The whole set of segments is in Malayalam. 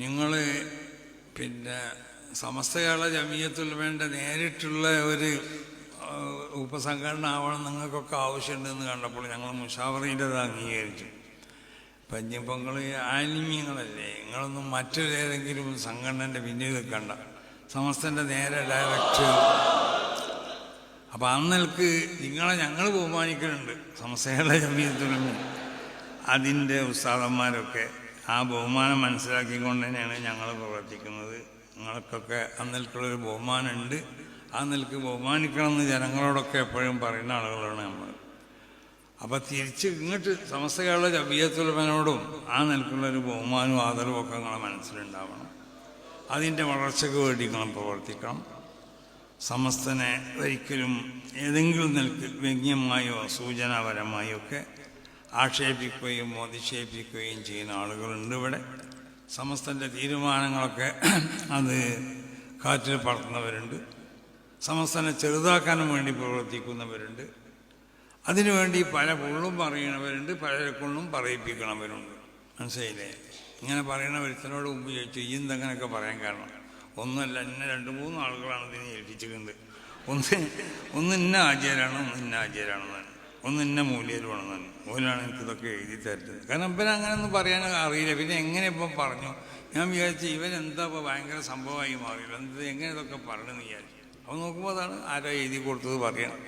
നിങ്ങൾ പിന്നെ സമസ്ത കേരള ജമിയത്തുൽ ഉലമയുടെ നേരിട്ടുള്ള ഒരു ഉപസംഘടന ആവണം നിങ്ങൾക്കൊക്കെ ആവശ്യമുണ്ടെന്ന് കണ്ടപ്പോൾ ഞങ്ങൾ മുഷാവറയിൻ്റെത് അംഗീകരിച്ചു. അപ്പം ഇനിയിപ്പോൾ നിങ്ങൾ ആലിമ്യങ്ങളല്ലേ, നിങ്ങളൊന്നും മറ്റൊരേതെങ്കിലും സംഘടനൻ്റെ പിന്നിൽ നിൽക്കണ്ട, സമസ്തൻ്റെ നേരെ ഡയറക്റ്റ്. അപ്പം അന്നൽക്ക് നിങ്ങളെ ഞങ്ങൾ ബഹുമാനിക്കുന്നുണ്ട്. സമസ്ത കേരള ജമിയത്തുൽ ഉലമ അതിൻ്റെ ഉസ്താദന്മാരൊക്കെ ആ ബഹുമാനം മനസ്സിലാക്കിക്കൊണ്ട് തന്നെയാണ് ഞങ്ങൾ പ്രവർത്തിക്കുന്നത്. നിങ്ങൾക്കൊക്കെ അന്നൽക്കുള്ളൊരു ബഹുമാനമുണ്ട്. ആ നിലക്ക് ബഹുമാനിക്കണമെന്ന് ജനങ്ങളോടൊക്കെ എപ്പോഴും പറയുന്ന ആളുകളാണ് നമ്മൾ. അപ്പോൾ തിരിച്ച് ഇങ്ങോട്ട് സമസ്ത കേരള ജമിയത്തുൽ ഉലമയോടും ആ നിലക്കുള്ളൊരു ബഹുമാനവും ആദരവും ഒക്കെ നിങ്ങളെ മനസ്സിലുണ്ടാവണം. അതിൻ്റെ വളർച്ചയ്ക്ക് വേണ്ടി നിങ്ങൾ പ്രവർത്തിക്കണം. സമസ്തനെ ഒരിക്കലും ഏതെങ്കിലും നിലക്ക് വ്യംഗ്യമായോ സൂചനാപരമായോ ഒക്കെ ആക്ഷേപിക്കുകയും അധിക്ഷേപിക്കുകയും ചെയ്യുന്ന ആളുകളുണ്ട് ഇവിടെ. സമസ്തൻ്റെ തീരുമാനങ്ങളൊക്കെ അത് കാറ്റിൽ പറത്തുന്നവരുണ്ട്. സമസ്തനെ ചെറുതാക്കാനും വേണ്ടി പ്രവർത്തിക്കുന്നവരുണ്ട്. അതിനുവേണ്ടി പല പൊള്ളും പറയുന്നവരുണ്ട്, പലരെ കൊണ്ടും പറയിപ്പിക്കണവരുണ്ട്. മനസ്സിലായില്ലേ? ഇങ്ങനെ പറയുന്ന ഒരുത്തനോട് മുമ്പ് ചോദിച്ചു, ഈ എന്തെങ്ങനെയൊക്കെ പറയാൻ കാരണം? ഒന്നല്ല, ഇന്ന 2-3 ആളുകളാണ് ഇതിനെ ഏൽപ്പിച്ചിട്ടുണ്ട്. ഒന്ന് ഇന്ന ആചാരാണ്, ഒന്ന് ഇന്ന ആചാരാണെന്നാണ്, ഒന്ന് ഇന്ന മൂല്യരുമാണെന്നാണ്. ഓലാണ് എനിക്കിതൊക്കെ എഴുതി തരുന്നത്. കാരണം ഇവൻ അങ്ങനെയൊന്നും പറയാൻ അറിയില്ല. പിന്നെ എങ്ങനെ ഇപ്പം പറഞ്ഞു? ഞാൻ വിചാരിച്ചു ഇവൻ എന്താ ഇപ്പോൾ ഭയങ്കര സംഭവമായി മാറിയില്ല, എന്ത് എങ്ങനെ ഇതൊക്കെ പറഞ്ഞെന്ന് വിചാരിച്ചു. അപ്പോൾ നോക്കുമ്പോൾ അതാണ് ആരോ എഴുതി കൊടുത്തത് പറയണം.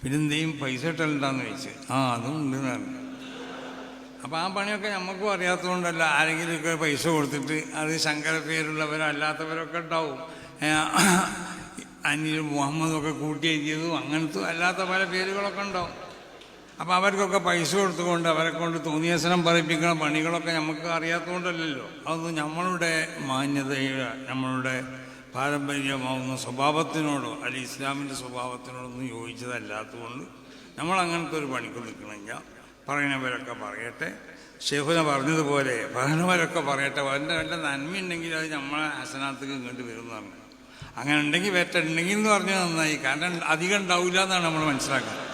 പിന്നെ എന്തെങ്കിലും പൈസ ഇട്ടലുണ്ടാന്ന് ചോദിച്ചു. അതും ഉണ്ടെന്നാണ്. അപ്പോൾ ആ പണിയൊക്കെ നമുക്കും അറിയാത്തതുകൊണ്ടല്ല, ആരെങ്കിലുമൊക്കെ പൈസ കൊടുത്തിട്ട് അത് ശങ്കര പേരുള്ളവരോ അല്ലാത്തവരൊക്കെ ഉണ്ടാവും. അനിൽ മുഹമ്മദൊക്കെ കൂട്ടി എഴുതിയതും അങ്ങനത്തെ അല്ലാത്ത പല പേരുകളൊക്കെ ഉണ്ടാവും. അപ്പോൾ അവർക്കൊക്കെ പൈസ കൊടുത്തുകൊണ്ട് അവരെ കൊണ്ട് തോന്നിയസനം പറയിപ്പിക്കുന്ന പണികളൊക്കെ നമുക്ക് അറിയാത്തതുകൊണ്ടല്ലല്ലോ. അതൊന്നും നമ്മളുടെ മാന്യതയുടെ നമ്മളുടെ പാരമ്പര്യമാവുന്ന സ്വഭാവത്തിനോടോ അല്ലെങ്കിൽ ഇസ്ലാമിൻ്റെ സ്വഭാവത്തിനോടൊന്നും യോജിച്ചതല്ലാത്തതുകൊണ്ട് നമ്മൾ അങ്ങനത്തെ ഒരു പണിക്ക് നിൽക്കണമെങ്കിൽ പറയുന്നവരൊക്കെ പറയട്ടെ. ഷെയ്ഖുന പറഞ്ഞതുപോലെ പറയുന്നവരൊക്കെ പറയട്ടെ. അതിൻ്റെ വല്ല നന്മയുണ്ടെങ്കിൽ അത് നമ്മളെ ഹസനാത്തേക്ക് ഇങ്ങോട്ട് വരുന്നതാണ്. അങ്ങനെ ഉണ്ടെങ്കിൽ വേറ്റുണ്ടെങ്കിൽ എന്ന് പറഞ്ഞാൽ നന്നായി. കാരണം അധികം ഉണ്ടാവില്ല എന്നാണ് നമ്മൾ മനസ്സിലാക്കുന്നത്.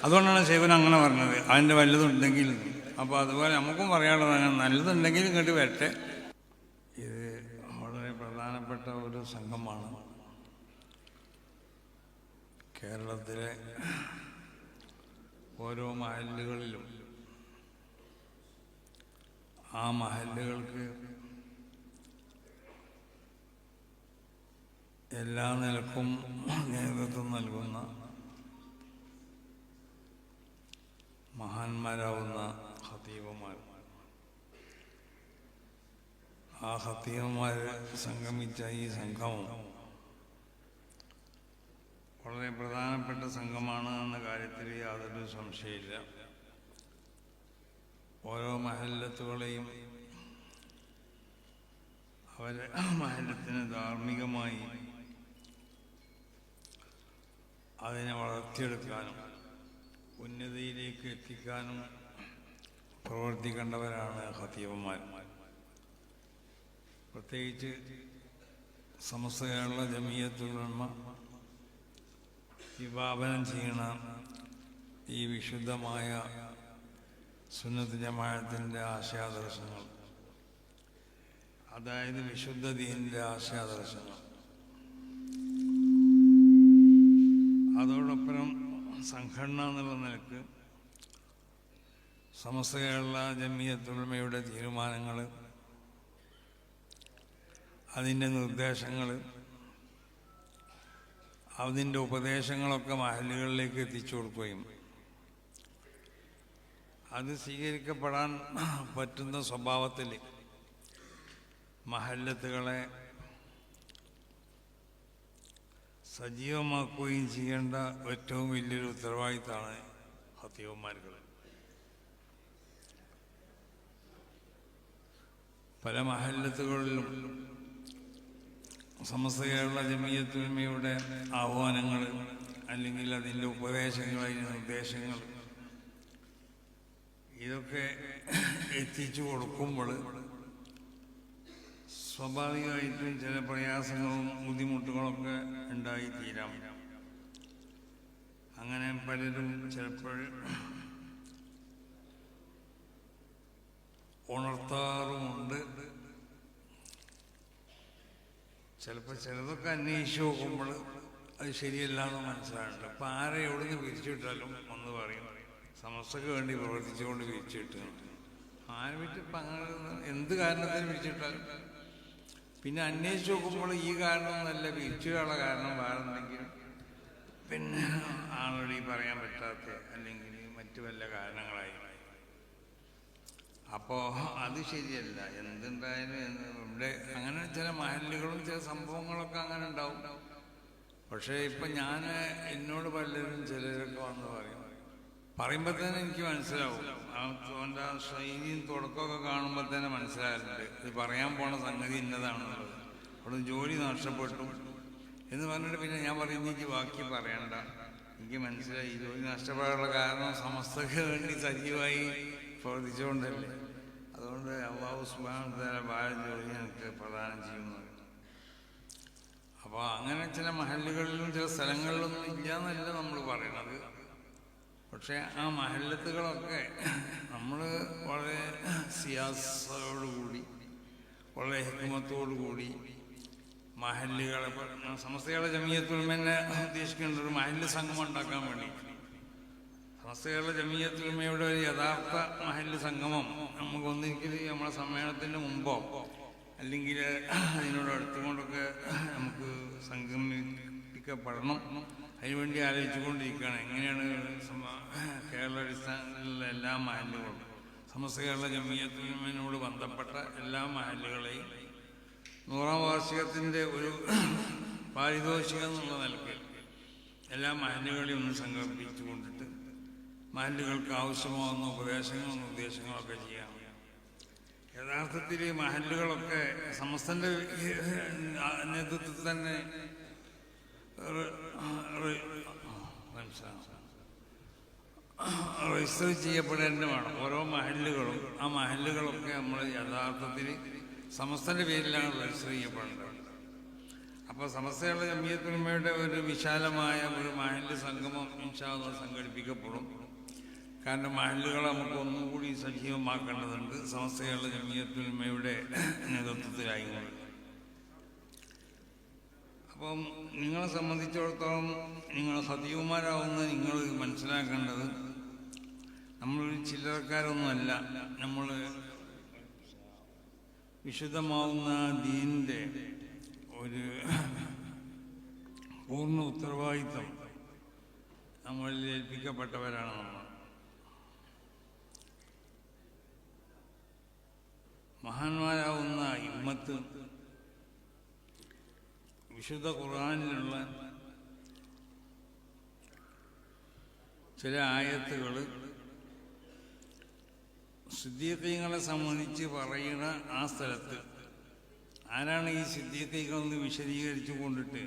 അതുകൊണ്ടാണ് ഷെയ്ഖുന അങ്ങനെ പറഞ്ഞത്, അതിൻ്റെ വല്ലതുണ്ടെങ്കിൽ. അപ്പോൾ അതുപോലെ നമുക്കും പറയാനുള്ളതാണ്, നല്ലതുണ്ടെങ്കിൽ ഇങ്ങോട്ട് വരട്ടെ. ഇത് വളരെ പ്രധാനപ്പെട്ട ഒരു സംഘമാണ്. കേരളത്തിലെ ഓരോ മഹല്ലുകളിലും ആ മഹല്ലുകൾക്ക് എല്ലാ നിലക്കും നേതൃത്വം നൽകുന്ന മഹാന്മാരാവുന്ന ഖതീബുമാർ, ആ ഖതീബുമാർ സംഗമിച്ച ഈ സംഘം വളരെ പ്രധാനപ്പെട്ട സംഘമാണ് എന്ന കാര്യത്തിൽ യാതൊരു സംശയമില്ല. ഓരോ മഹല്ലത്തുകളെയും അവരെ മഹല്ലത്തിന് ധാർമ്മികമായി അതിനെ വളർത്തിയെടുക്കാനും ഉന്നതിയിലേക്ക് എത്തിക്കാനും പ്രവർത്തിക്കേണ്ടവരാണ് ഖതീബുമാർ. പ്രത്യേകിച്ച് സമസ്ത കേരള ജമിയത്തുൽ ഉലമ വിഭാവനം ചെയ്യുന്ന ഈ വിശുദ്ധമായ സുന്നത്ത് ജമാഅത്തിൻ്റെ ആശയാദർശങ്ങൾ, അതായത് വിശുദ്ധ ദീനിൻ്റെ ആശയാദർശങ്ങൾ, അതോടൊപ്പം സംഘടന എന്നുള്ള നിലക്ക് സമസ്ത കേരള ജമിയത്തുൽ ഉലമയുടെ തീരുമാനങ്ങൾ, അതിൻ്റെ നിർദ്ദേശങ്ങൾ, അതിൻ്റെ ഉപദേശങ്ങളൊക്കെ മഹല്ലുകളിലേക്ക് എത്തിച്ചു കൊടുക്കുകയും അത് സ്വീകരിക്കപ്പെടാൻ പറ്റുന്ന സ്വഭാവത്തിൽ മഹല്ലത്തുകളെ സജീവമാക്കുകയും ചെയ്യേണ്ട ഏറ്റവും വലിയൊരു ഉത്തരവാദിത്തമാണ് ഖതീബുമാർക്ക്. പല മഹല്ലത്തുകളിലും സമസ്ത കേരള ജമിയത്തുൽ ഉലമയുടെ ആഹ്വാനങ്ങൾ അല്ലെങ്കിൽ അതിൻ്റെ ഉപദേശങ്ങൾ, അതിൻ്റെ നിർദ്ദേശങ്ങൾ, ഇതൊക്കെ എത്തിച്ചു കൊടുക്കുമ്പോൾ സ്വാഭാവികമായിട്ടും ചില പ്രയാസങ്ങളും ബുദ്ധിമുട്ടുകളൊക്കെ ഉണ്ടായിത്തീരാം. അങ്ങനെ പലരും ചിലപ്പോൾ ഉണർത്താറുമുണ്ട്. ചിലപ്പോൾ ചിലതൊക്കെ അന്വേഷിച്ച് നോക്കുമ്പോൾ അത് ശരിയല്ല എന്ന് മനസ്സിലാകുന്നുണ്ട്. അപ്പം ആരെ എവിടുന്ന് പിരിച്ചുവിട്ടാലും ഒന്ന് പറയും സമസ്തക്ക് വേണ്ടി പ്രവർത്തിച്ചുകൊണ്ട് പിരിച്ചുവിട്ടു. ആരെ വിട്ട് ഇപ്പം അങ്ങനെ എന്ത് കാരണത്തിന് പിരിച്ചുവിട്ടാലും പിന്നെ അന്വേഷിച്ച് നോക്കുമ്പോൾ ഈ കാരണമൊന്നല്ല, പിരിച്ചുവിടാനുള്ള കാരണം വേറെ എന്തെങ്കിലും പിന്നെ ആളോട് ഈ പറയാൻ പറ്റാത്ത അല്ലെങ്കിൽ മറ്റു വല്ല കാരണങ്ങളായി. അപ്പോൾ അത് ശരിയല്ല. എന്തുണ്ടായാലും ഇവിടെ അങ്ങനെ ചില മഹല്ലുകളും ചില സംഭവങ്ങളൊക്കെ അങ്ങനെ ഉണ്ടാവും. പക്ഷേ ഇപ്പം ഞാൻ എന്നോട് പലരും ചിലരൊക്കെ വന്ന് പറയുമ്പോൾ തന്നെ എനിക്ക് മനസ്സിലാവും. അവൻ്റെ ആ ശൈലിയും തുടക്കമൊക്കെ കാണുമ്പോൾ തന്നെ മനസ്സിലാകുന്നുണ്ട് ഇത് പറയാൻ പോണ സംഗതി ഇന്നതാണെന്നുള്ളത്. അവിടെ ജോലി നഷ്ടപ്പെട്ടു എന്ന് പറഞ്ഞിട്ട് പിന്നെ ഞാൻ പറയുന്നത് എനിക്ക് ബാക്കി പറയണ്ട, എനിക്ക് മനസ്സിലായി ഈ ജോലി നഷ്ടപ്പെടാനുള്ള കാരണം സമസ്തക്ക് വേണ്ടി സജീവമായി പ്രവർത്തിച്ചുകൊണ്ടല്ലേ. അതുകൊണ്ട് അല്ലാഹു സുബ്ഹാനഹു വ തആല ഭാര്യ ജോലി എനിക്ക് പ്രദാനം ചെയ്യുന്നത്. അപ്പോൾ അങ്ങനെ ചില മഹല്ലുകളിലും ചില സ്ഥലങ്ങളിലൊന്നും ഇല്ല എന്നല്ല നമ്മൾ പറയണത്. പക്ഷേ ആ മഹല്ലത്തുകളൊക്കെ നമ്മൾ വളരെ സിയാസത്തോടുകൂടി വളരെ ഹിക്മത്തോടുകൂടി മഹല്ലുകളെ സമസ്തകളുടെ ജമിയത്തുൽ ഉലമ ഉദ്ദേശിക്കേണ്ട ഒരു മഹല്ല് സംഗമം ഉണ്ടാക്കാൻ വേണ്ടി സമസ്തകളുടെ ജമിയത്തുൽ ഉലമയുടെ ഒരു യഥാർത്ഥ മഹല്ല് സംഗമം നമുക്കൊന്നിരിക്കൽ നമ്മളെ സമ്മേളനത്തിന് മുമ്പോ അല്ലെങ്കിൽ അതിനോട് അടുത്തുകൊണ്ടൊക്കെ നമുക്ക് സംഗമിപ്പിക്കപ്പെടണം. അതിനുവേണ്ടി ആലോചിച്ചുകൊണ്ടിരിക്കുകയാണ് എങ്ങനെയാണ് കേരള അടിസ്ഥാനത്തിലുള്ള എല്ലാ മഹല്ലുകളും സമസ്ത കേരള ജമിയത്തുൽ ഉലമയോട് ബന്ധപ്പെട്ട എല്ലാ മഹല്ലുകളെയും 100ാം വാർഷികത്തിൻ്റെ ഒരു പാരിതോഷികം എന്നുള്ള നിലയ്ക്ക് എല്ലാ മഹല്ലുകളെയും ഒന്ന് സംഘടിപ്പിച്ചു കൊണ്ടിട്ട് മഹല്ലുകൾക്ക് ആവശ്യമാകുന്ന ഉപദേശങ്ങളും നിർദ്ദേശങ്ങളൊക്കെ ചെയ്യാം. യഥാർത്ഥത്തിൽ മഹല്ലുകളൊക്കെ സമസ്തൻ്റെ നേതൃത്വത്തിൽ തന്നെ രജിസ്റ്റർ ചെയ്യപ്പെടേണ്ടതാണ് ഓരോ മഹല്ലുകളും. ആ മഹല്ലുകളൊക്കെ നമ്മൾ യഥാർത്ഥത്തിൽ സമസ്തൻ്റെ പേരിലാണ് രജിസ്റ്റർ ചെയ്യപ്പെടേണ്ടത്. അപ്പോൾ സമസ്തയുള്ള ജമിയത്തുൽ ഉലമയുടെ ഒരു വിശാലമായ ഒരു മഹല്ല് സംഗമം ഇൻഷാ അല്ലാഹ് സംഘടിപ്പിക്കപ്പെടും. കാരണം മഹല്ലുകളെ നമുക്ക് ഒന്നുകൂടി സജീവമാക്കേണ്ടതുണ്ട് സമസ്തയുള്ള ജമിയത്തുൽ ഉലമയുടെ നേതൃത്വത്തിലായിക്കൊണ്ട്. അപ്പം നിങ്ങളെ സംബന്ധിച്ചിടത്തോളം നിങ്ങൾ ഖതീബുമാരാവുന്ന നിങ്ങൾ മനസ്സിലാക്കേണ്ടത് നമ്മളൊരു ചില്ലറക്കാരൊന്നുമല്ല. നമ്മൾ വിശുദ്ധമാവുന്ന ദീനിൻ്റെ ഒരു പൂർണ്ണ ഉത്തരവാദിത്വം നമ്മളിൽ ഏൽപ്പിക്കപ്പെട്ടവരാണ് നമ്മൾ. മഹാന്മാരാവുന്ന ഇമ്മത്ത് വിശുദ്ധ ഖുർആനിലുള്ള ചില ആയത്തുകൾ സിദ്ദീഖീങ്ങളെ സംബന്ധിച്ച് പറയുന്ന ആ സ്ഥലത്ത് ആരാണ് ഈ സിദ്ദീഖീങ്ങൾ എന്ന് വിശദീകരിച്ചു കൊണ്ടിട്ട്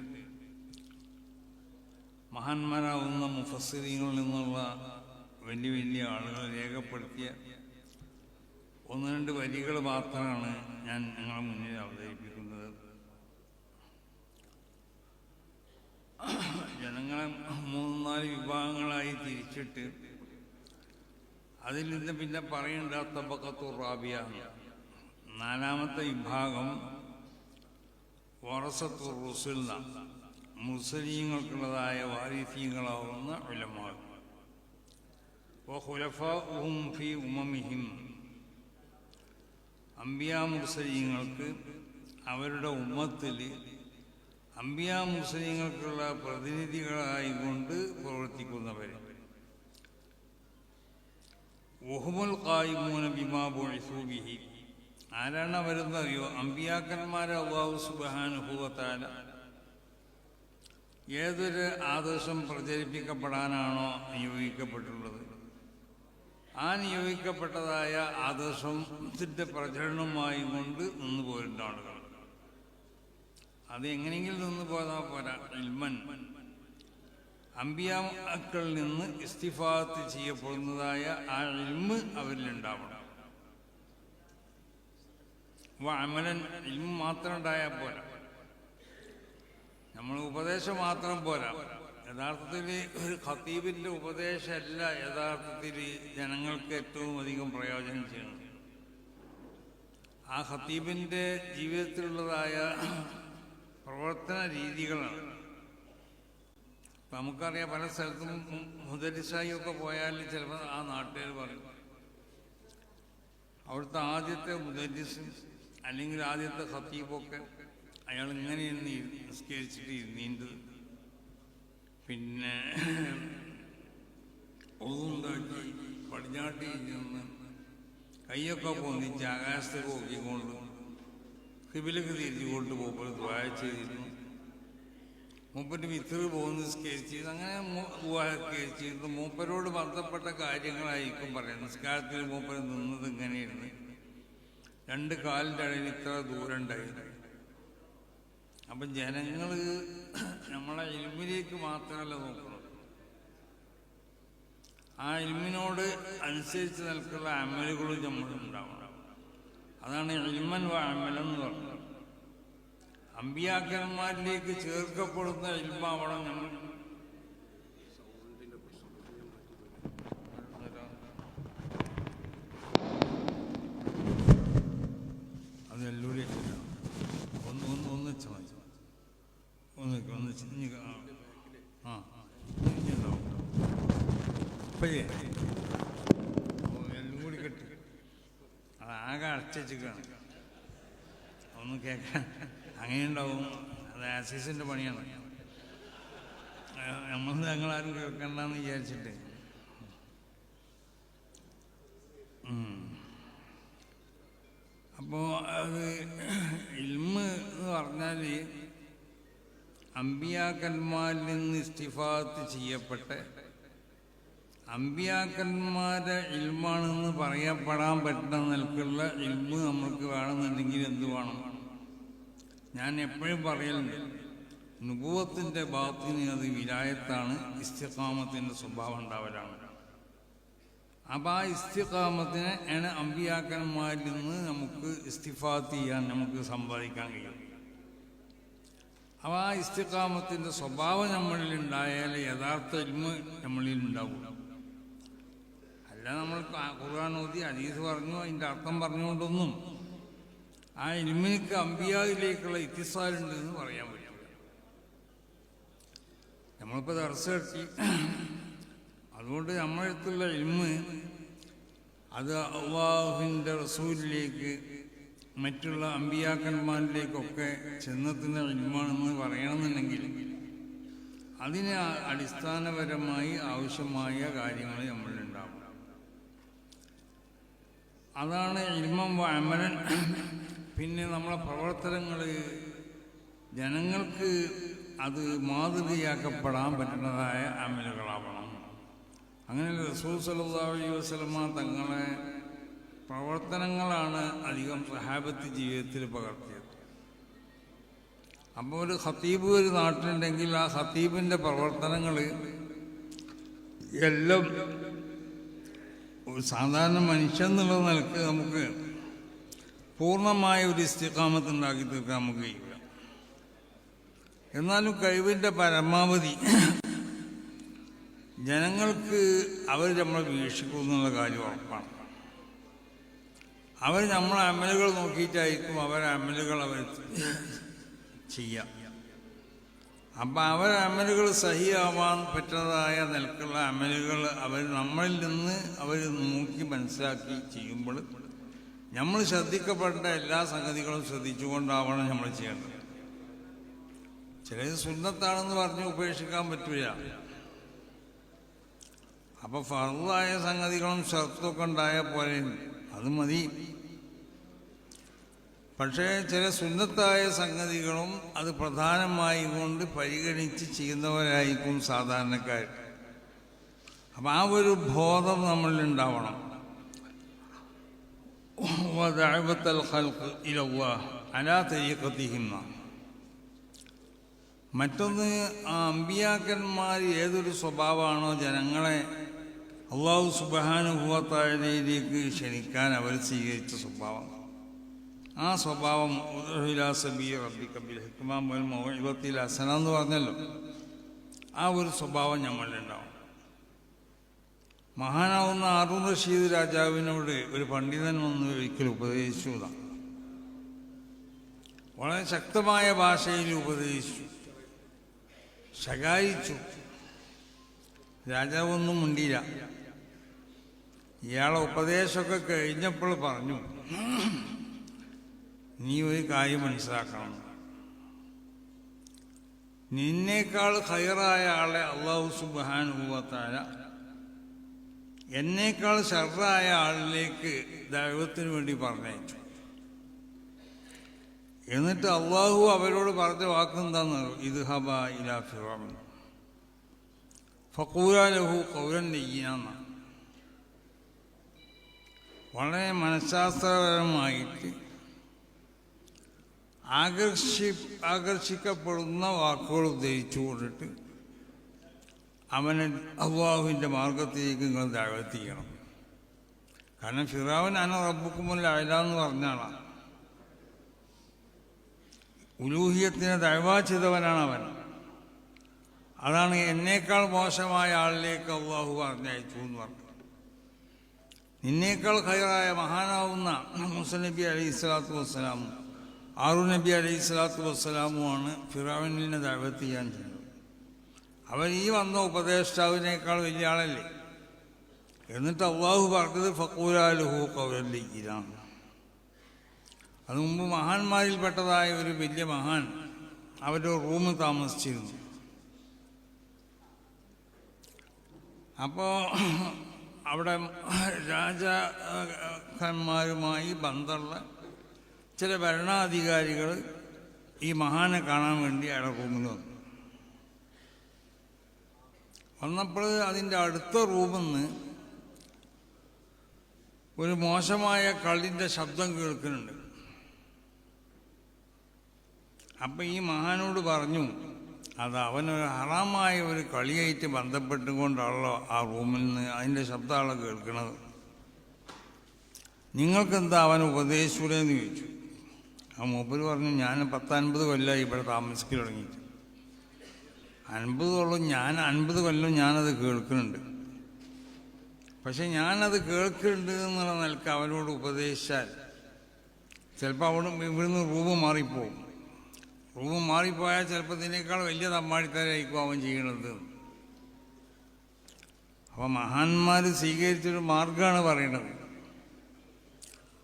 മഹാന്മാരാവുന്ന മുഫസ്സിരീങ്ങളിൽ നിന്നുള്ള വലിയ വലിയ ആളുകൾ രേഖപ്പെടുത്തിയ 1-2 വരികൾ മാത്രമാണ് ഞാൻ നിങ്ങളുടെ മുന്നിൽ അവതരിപ്പിക്കുന്നത്. ജനങ്ങളെ 3-4 വിഭാഗങ്ങളായി തിരിച്ചിട്ട് അതിൽ നിന്ന് പിന്നെ പറയേണ്ട തബഖത്തു റാബിയ, 4ാമത്തെ വിഭാഗം വറസത്തു റുസുൽ, മുർസലീങ്ങൾക്കുള്ളതായ വാരിസീങ്ങളാവുന്ന ഉലമാ, വഖുലഫാഉഹും ഫീ ഉമമിഹിം, അംബിയാ മുർസലീങ്ങൾക്ക് അവരുടെ ഉമ്മത്തിൽ അംബിയാ മുസ്ലിങ്ങൾക്കുള്ള പ്രതിനിധികളായിക്കൊണ്ട് പ്രവർത്തിക്കുന്നവർ. വഹുമുൽ ഖായിമൂന ബിമാ ബുഇസൂ ബിഹി, ആരാണ് അവരെന്നറിയോ? അംബിയാക്കന്മാരെ അല്ലാഹു സുബ്ഹാനഹു വ തആല ഏതൊരു ആദർശം പ്രചരിപ്പിക്കപ്പെടാനാണോ നിയോഗിക്കപ്പെട്ടുള്ളത് ആ നിയോഗിക്കപ്പെട്ടതായ ആദർശത്തിൻ്റെ പ്രചരണവുമായി കൊണ്ട് നിന്നു പോരുന്ന ആളുകൾ. അത് എങ്ങനെയെങ്കിലും നിന്ന് പോകാൻ പോരാ. ഇൽമൻ, അമ്പിയാക്കളിൽ നിന്ന് ഇസ്തിഫാത്ത് ചെയ്യപ്പെടുന്നതായ ആ ഇൽമ് അവരിലുണ്ടാവണം. അമലൻ, ഇൽമ് മാത്രം ഉണ്ടായാൽ പോരാ, നമ്മൾ ഉപദേശം മാത്രം പോരാ. യഥാർത്ഥത്തിൽ ഒരു ഖതീബിൻ്റെ ഉപദേശമല്ല യഥാർത്ഥത്തിൽ ജനങ്ങൾക്ക് ഏറ്റവും അധികം പ്രയോജനം ചെയ്യുന്നത്. ആ ഖതീബിൻ്റെ ജീവിതത്തിലുള്ളതായ പ്രവർത്തന രീതികളാണ്. ഇപ്പം നമുക്കറിയാം, പല സ്ഥലത്തും മുദരിസായിയൊക്കെ പോയാൽ ചിലപ്പോൾ ആ നാട്ടുകാർ പറയും അവിടുത്തെ ആദ്യത്തെ മുദരിസ് അല്ലെങ്കിൽ ആദ്യത്തെ ഖത്തീബൊക്കെ അയാൾ ഇങ്ങനെയൊന്ന് നിസ്കരിച്ചിട്ട് നീണ്ടത്, പിന്നെ ഒന്നുണ്ടാക്കി പടിഞ്ഞാട്ടി നിന്ന് കൈയൊക്കെ പൊന്നിച്ച് ആകാശത്തേക്ക് നോക്കിക്കൊണ്ട് ഖിബിലക്ക് തിരിച്ചുകൊണ്ട് പോകുമ്പോൾ ദുആ ചെയ്തിരുന്നു. മൂപ്പര് വിത്തറ് പോകുന്ന നിസ്കരിച്ച് അങ്ങനെ ദുആ മൂപ്പരോട് ബന്ധപ്പെട്ട കാര്യങ്ങളായിരിക്കും പറയുന്നത്. നിസ്കാരത്തിൽ മൂപ്പര് നിന്നത് ഇങ്ങനെയായിരുന്നു, രണ്ട് കാലിൻ്റെ ഇടയിൽ ഇത്ര ദൂരം ഉണ്ടായിരുന്നു. അപ്പം ജനങ്ങൾ നമ്മളെ ഇൽമിലേക്ക് മാത്രമല്ല നോക്കുന്നത്, ആ ഇൽമിനോട് അനുസരിച്ച് നിൽക്കുന്ന അമലുകളും നമ്മളുണ്ടാവണം. അതാണ് ഇൽമൻ വ അമലൻ എന്ന് പറഞ്ഞത്. അമ്പിയാക്കന്മാരിലേക്ക് ചേർക്കപ്പെടുന്ന ഇൽമാവണം നമ്മൾ. അത് എല്ലൂരി ഒന്ന് ഇപ്പഴേ എല്ലാം കൂടി കെട്ടി അത് ആകെ അടച്ചാണ്. ഒന്ന് കേൾക്കാൻ അങ്ങനെ ഉണ്ടാവും. അത് ആസീസിൻ്റെ പണിയാണ്. നമ്മൾ ഞങ്ങളാരും കേൾക്കണ്ടെന്ന് വിചാരിച്ചിട്ട്. അപ്പോൾ അത് ഇൽമ് എന്ന് പറഞ്ഞാൽ അമ്പിയാക്കന്മാരിൽ നിന്ന് ഇസ്തിഫാത്ത് ചെയ്യപ്പെട്ട അമ്പിയാക്കന്മാരുടെ ഇൽമാണെന്ന് പറയപ്പെടാൻ പറ്റുന്ന നിലക്കുള്ള ഇൽമ് നമ്മൾക്ക് വേണമെന്നുണ്ടെങ്കിൽ എന്ത് വേണം? ഞാൻ എപ്പോഴും പറയലുണ്ട്, നുബുവത്തിൻ്റെ ബാത്തിന് അത് വിലായത്താണ്, ഇസ്തിഖാമത്തിൻ്റെ സ്വഭാവം ഉണ്ടാവലാണ്. അപ്പോൾ ആ ഇസ്തിഖാമത്തിനെ ആണ് അമ്പിയാക്കന്മാരിൽ നിന്ന് നമുക്ക് ഇസ്തിഫാത്ത് ചെയ്യാൻ നമുക്ക് സമ്പാദിക്കാൻ കഴിയും. അപ്പോൾ ആ ഇസ്തിഖാമത്തിൻ്റെ സ്വഭാവം നമ്മളിൽ ഉണ്ടായാൽ യഥാർത്ഥ ഇൽമ് നമ്മളിൽ ഉണ്ടാവും. അല്ല നമ്മൾ ഖുർആൻ ഓതി ഹദീസ് പറഞ്ഞു അതിൻ്റെ അർത്ഥം പറഞ്ഞുകൊണ്ടൊന്നും ആ ഇൽമിനിക്ക് അമ്പിയായിലേക്കുള്ള ഇത്തിസാലുണ്ട് എന്ന് പറയാൻ പറ്റില്ല. നമ്മളിപ്പോൾ ദർസ് നടത്തി, അതുകൊണ്ട് നമ്മളടുത്തുള്ള ഇൽമ് അത് അല്ലാഹുവിൻ്റെ റസൂലിലേക്ക് മറ്റുള്ള അമ്പിയാക്കന്മാരിലേക്കൊക്കെ ചെന്നെത്തുന്ന ഇൽമാണെന്ന് പറയണമെന്നുണ്ടെങ്കിൽ അതിന് അടിസ്ഥാനപരമായി ആവശ്യമായ കാര്യങ്ങൾ നമ്മളിലുണ്ടാവും. അതാണ് ഇൽമം വ അമലൻ. പിന്നെ നമ്മളെ പ്രവർത്തനങ്ങൾ ജനങ്ങൾക്ക് അത് മാതൃകയാക്കപ്പെടാൻ പറ്റുന്നതായ അമലുകളാവണം. അങ്ങനെ റസൂൽ സല്ലല്ലാഹു അലൈഹി വസല്ലമ തങ്ങളെ പ്രവർത്തനങ്ങളാണ് അധികം സഹാബത്ത് ജീവിതത്തിൽ പകർത്തിയത്. അപ്പോൾ ഒരു ഖത്തീബ് ഒരു നാട്ടിലുണ്ടെങ്കിൽ ആ ഖത്തീബിൻ്റെ പ്രവർത്തനങ്ങൾ എല്ലാം ഒരു സാധാരണ മനുഷ്യൻ എന്നുള്ള നിലക്ക് നമുക്ക് പൂർണ്ണമായ ഒരു ഇസ്തിഖാമത്ത് ഉണ്ടാക്കി തീർക്കാൻ നമുക്ക് കഴിയില്ല. എന്നാലും കഴിവിൻ്റെ പരമാവധി ജനങ്ങൾക്ക് അവർ നമ്മളെ വീക്ഷിക്കും എന്നുള്ള കാര്യം ഉറപ്പാണ്. അവർ നമ്മളെ അമലുകൾ നോക്കിയിട്ടായിരിക്കും അവരെ അമലുകൾ അവർ ചെയ്യാം. അപ്പം അവരെ അമലുകൾ സഹിയാവാൻ പറ്റുന്നതായ നിലക്കുള്ള അമലുകൾ അവർ നമ്മളിൽ നിന്ന് അവർ നോക്കി മനസ്സിലാക്കി ചെയ്യുമ്പോൾ നമ്മൾ ശ്രദ്ധിക്കപ്പെട്ട എല്ലാ സംഗതികളും ശ്രദ്ധിച്ചുകൊണ്ടാവണം നമ്മൾ ചെയ്യേണ്ടത്. ചിലത് സുന്നത്താണെന്ന് പറഞ്ഞ് ഉപേക്ഷിക്കാൻ പറ്റില്ല. അപ്പോൾ ഫർളായ സംഗതികളും ഷർത്തൊക്കെ ഉണ്ടായ പോലെ അത് മതി. പക്ഷേ ചില സുന്നത്തായ സംഗതികളും അത് പ്രധാനമായി കൊണ്ട് പരിഗണിച്ച് ചെയ്യുന്നവരായിരിക്കും സാധാരണക്കാർ. അപ്പം ആ ഒരു ബോധം നമ്മളിലുണ്ടാവണം. മറ്റൊന്ന്, ആ അമ്പിയാക്കന്മാർ ഏതൊരു സ്വഭാവമാണോ ജനങ്ങളെ അല്ലാഹു സുബ്ഹാനഹു വ തആലയിലേക്ക് ക്ഷണിക്കാൻ അവർ സ്വീകരിച്ച സ്വഭാവം, ആ സ്വഭാവം ഹസന എന്ന് പറഞ്ഞല്ലോ, ആ ഒരു സ്വഭാവം നമ്മളിലുണ്ടാവും. മഹാനാവുന്ന ഹാറൂൻ റഷീദ് രാജാവിനോട് ഒരു പണ്ഡിതൻ വന്ന് ഒരിക്കൽ ഉപദേശിച്ചതാണ്. വളരെ ശക്തമായ ഭാഷയിൽ ഉപദേശിച്ചു, ശകാരിച്ചു. രാജാവൊന്നും മുണ്ടിയില്ല. ഇയാളെ ഉപദേശമൊക്കെ കഴിഞ്ഞപ്പോൾ പറഞ്ഞു, നീ ഒരു കാര്യം മനസ്സിലാക്കണം, നിന്നേക്കാൾ ഖൈറായ ആളെ അല്ലാഹു സുബ്ഹാനഹു വ തആല എന്നേക്കാൾ ശർറായ ആളിലേക്ക് ദഅവത്തിന് വേണ്ടി പറഞ്ഞയച്ചു. എന്നിട്ട് അള്ളാഹു അവരോട് പറഞ്ഞ വാക്കെന്താന്ന്, ഇദ്ഹബ ഇലാ ഫിർഔൻ ഫഖൂലാ ലഹു ഖൗലൻ ലയ്യിന. വളരെ മനഃശാസ്ത്രപരമായിട്ട് ആകർഷിക്കപ്പെടുന്ന വാക്കുകൾ ഉദ്ധരിച്ചു കൊണ്ടിട്ട് അവനെ അള്ളാഹുവിൻ്റെ മാർഗത്തിലേക്ക് നിങ്ങൾ ദഅവത്ത് ചെയ്യണം. കാരണം ഫിർഔൻ അന റബ്ബുക്കുമുൽ അഅ്ലാ എന്ന് പറഞ്ഞാണ്, ഉലൂഹിയത്തിനെ ദഅവ ചെയ്തവനാണ് അവൻ. അതാണ് എന്നേക്കാൾ മോശമായ ആളിലേക്ക് അള്ളാഹു പറഞ്ഞയച്ചു എന്ന് പറഞ്ഞു. നിന്നേക്കാൾ ഖൈറായ മഹാനാവുന്ന മൂസ നബി അലൈഹി സ്വലാത്തു വസ്സലാമും ഹാറൂൻ നബി അലൈഹി സ്വലാത്തു വസ്സലാമുമാണ് ഫിർഔനിനെ ദഅവത്ത് ചെയ്യാൻ ചെയ്യുന്നത്. അവൻ ഈ വന്ന ഉപദേഷ്ടാവിനേക്കാൾ വലിയ ആളല്ലേ. എന്നിട്ട് അള്ളാഹു പറഞ്ഞത് ഫഖൂലാ ലഹു ഖൗലൻ ലയ്യിന. അത് മുമ്പ് മഹാന്മാരിൽപ്പെട്ടതായ ഒരു വലിയ മഹാൻ അവരുടെ റൂം താമസിച്ചിരുന്നു. അപ്പോൾ അവിടെ രാജാക്കന്മാരുമായി ബന്ധമുള്ള ചില ഭരണാധികാരികൾ ഈ മഹാനെ കാണാൻ വേണ്ടി അയാളുടെ റൂമിൽ വന്നപ്പോൾ അതിൻ്റെ അടുത്ത റൂമിൽ നിന്ന് ഒരു മോശമായ കളിൻ്റെ ശബ്ദം കേൾക്കുന്നുണ്ട്. അപ്പം ഈ മഹാനോട് പറഞ്ഞു, അത് അവനൊരു ഹറാമായ ഒരു കളിയായിട്ട് ബന്ധപ്പെട്ടുകൊണ്ടാണല്ലോ ആ റൂമിൽ നിന്ന് അതിൻ്റെ ശബ്ദമാണ് കേൾക്കുന്നത്. നിങ്ങൾക്കെന്താ അവനെ ഉപദേശിച്ചൂടെന്ന് ചോദിച്ചു. ആ മൂപ്പര് പറഞ്ഞു, ഞാൻ 10-50 കൊല്ലമായി ഇവിടെ താമസിക്കൽ തുടങ്ങിയിട്ട്. 50 കൊല്ലം ഞാനത് കേൾക്കുന്നുണ്ട്. പക്ഷെ ഞാനത് കേൾക്കുന്നുണ്ട് എന്നുള്ള നിലക്ക് അവനോട് ഉപദേശിച്ചാൽ ചിലപ്പോൾ ഇവിടുന്ന് റൂം മാറിപ്പോവും. റൂം മാറിപ്പോയാൽ ചിലപ്പോൾ ഇതിനേക്കാൾ വലിയ തമ്മാടിത്തരായിരിക്കും അവൻ ചെയ്യണത്. അപ്പോൾ മഹാന്മാർ സ്വീകരിച്ചൊരു മാർഗമാണ് പറയണത്.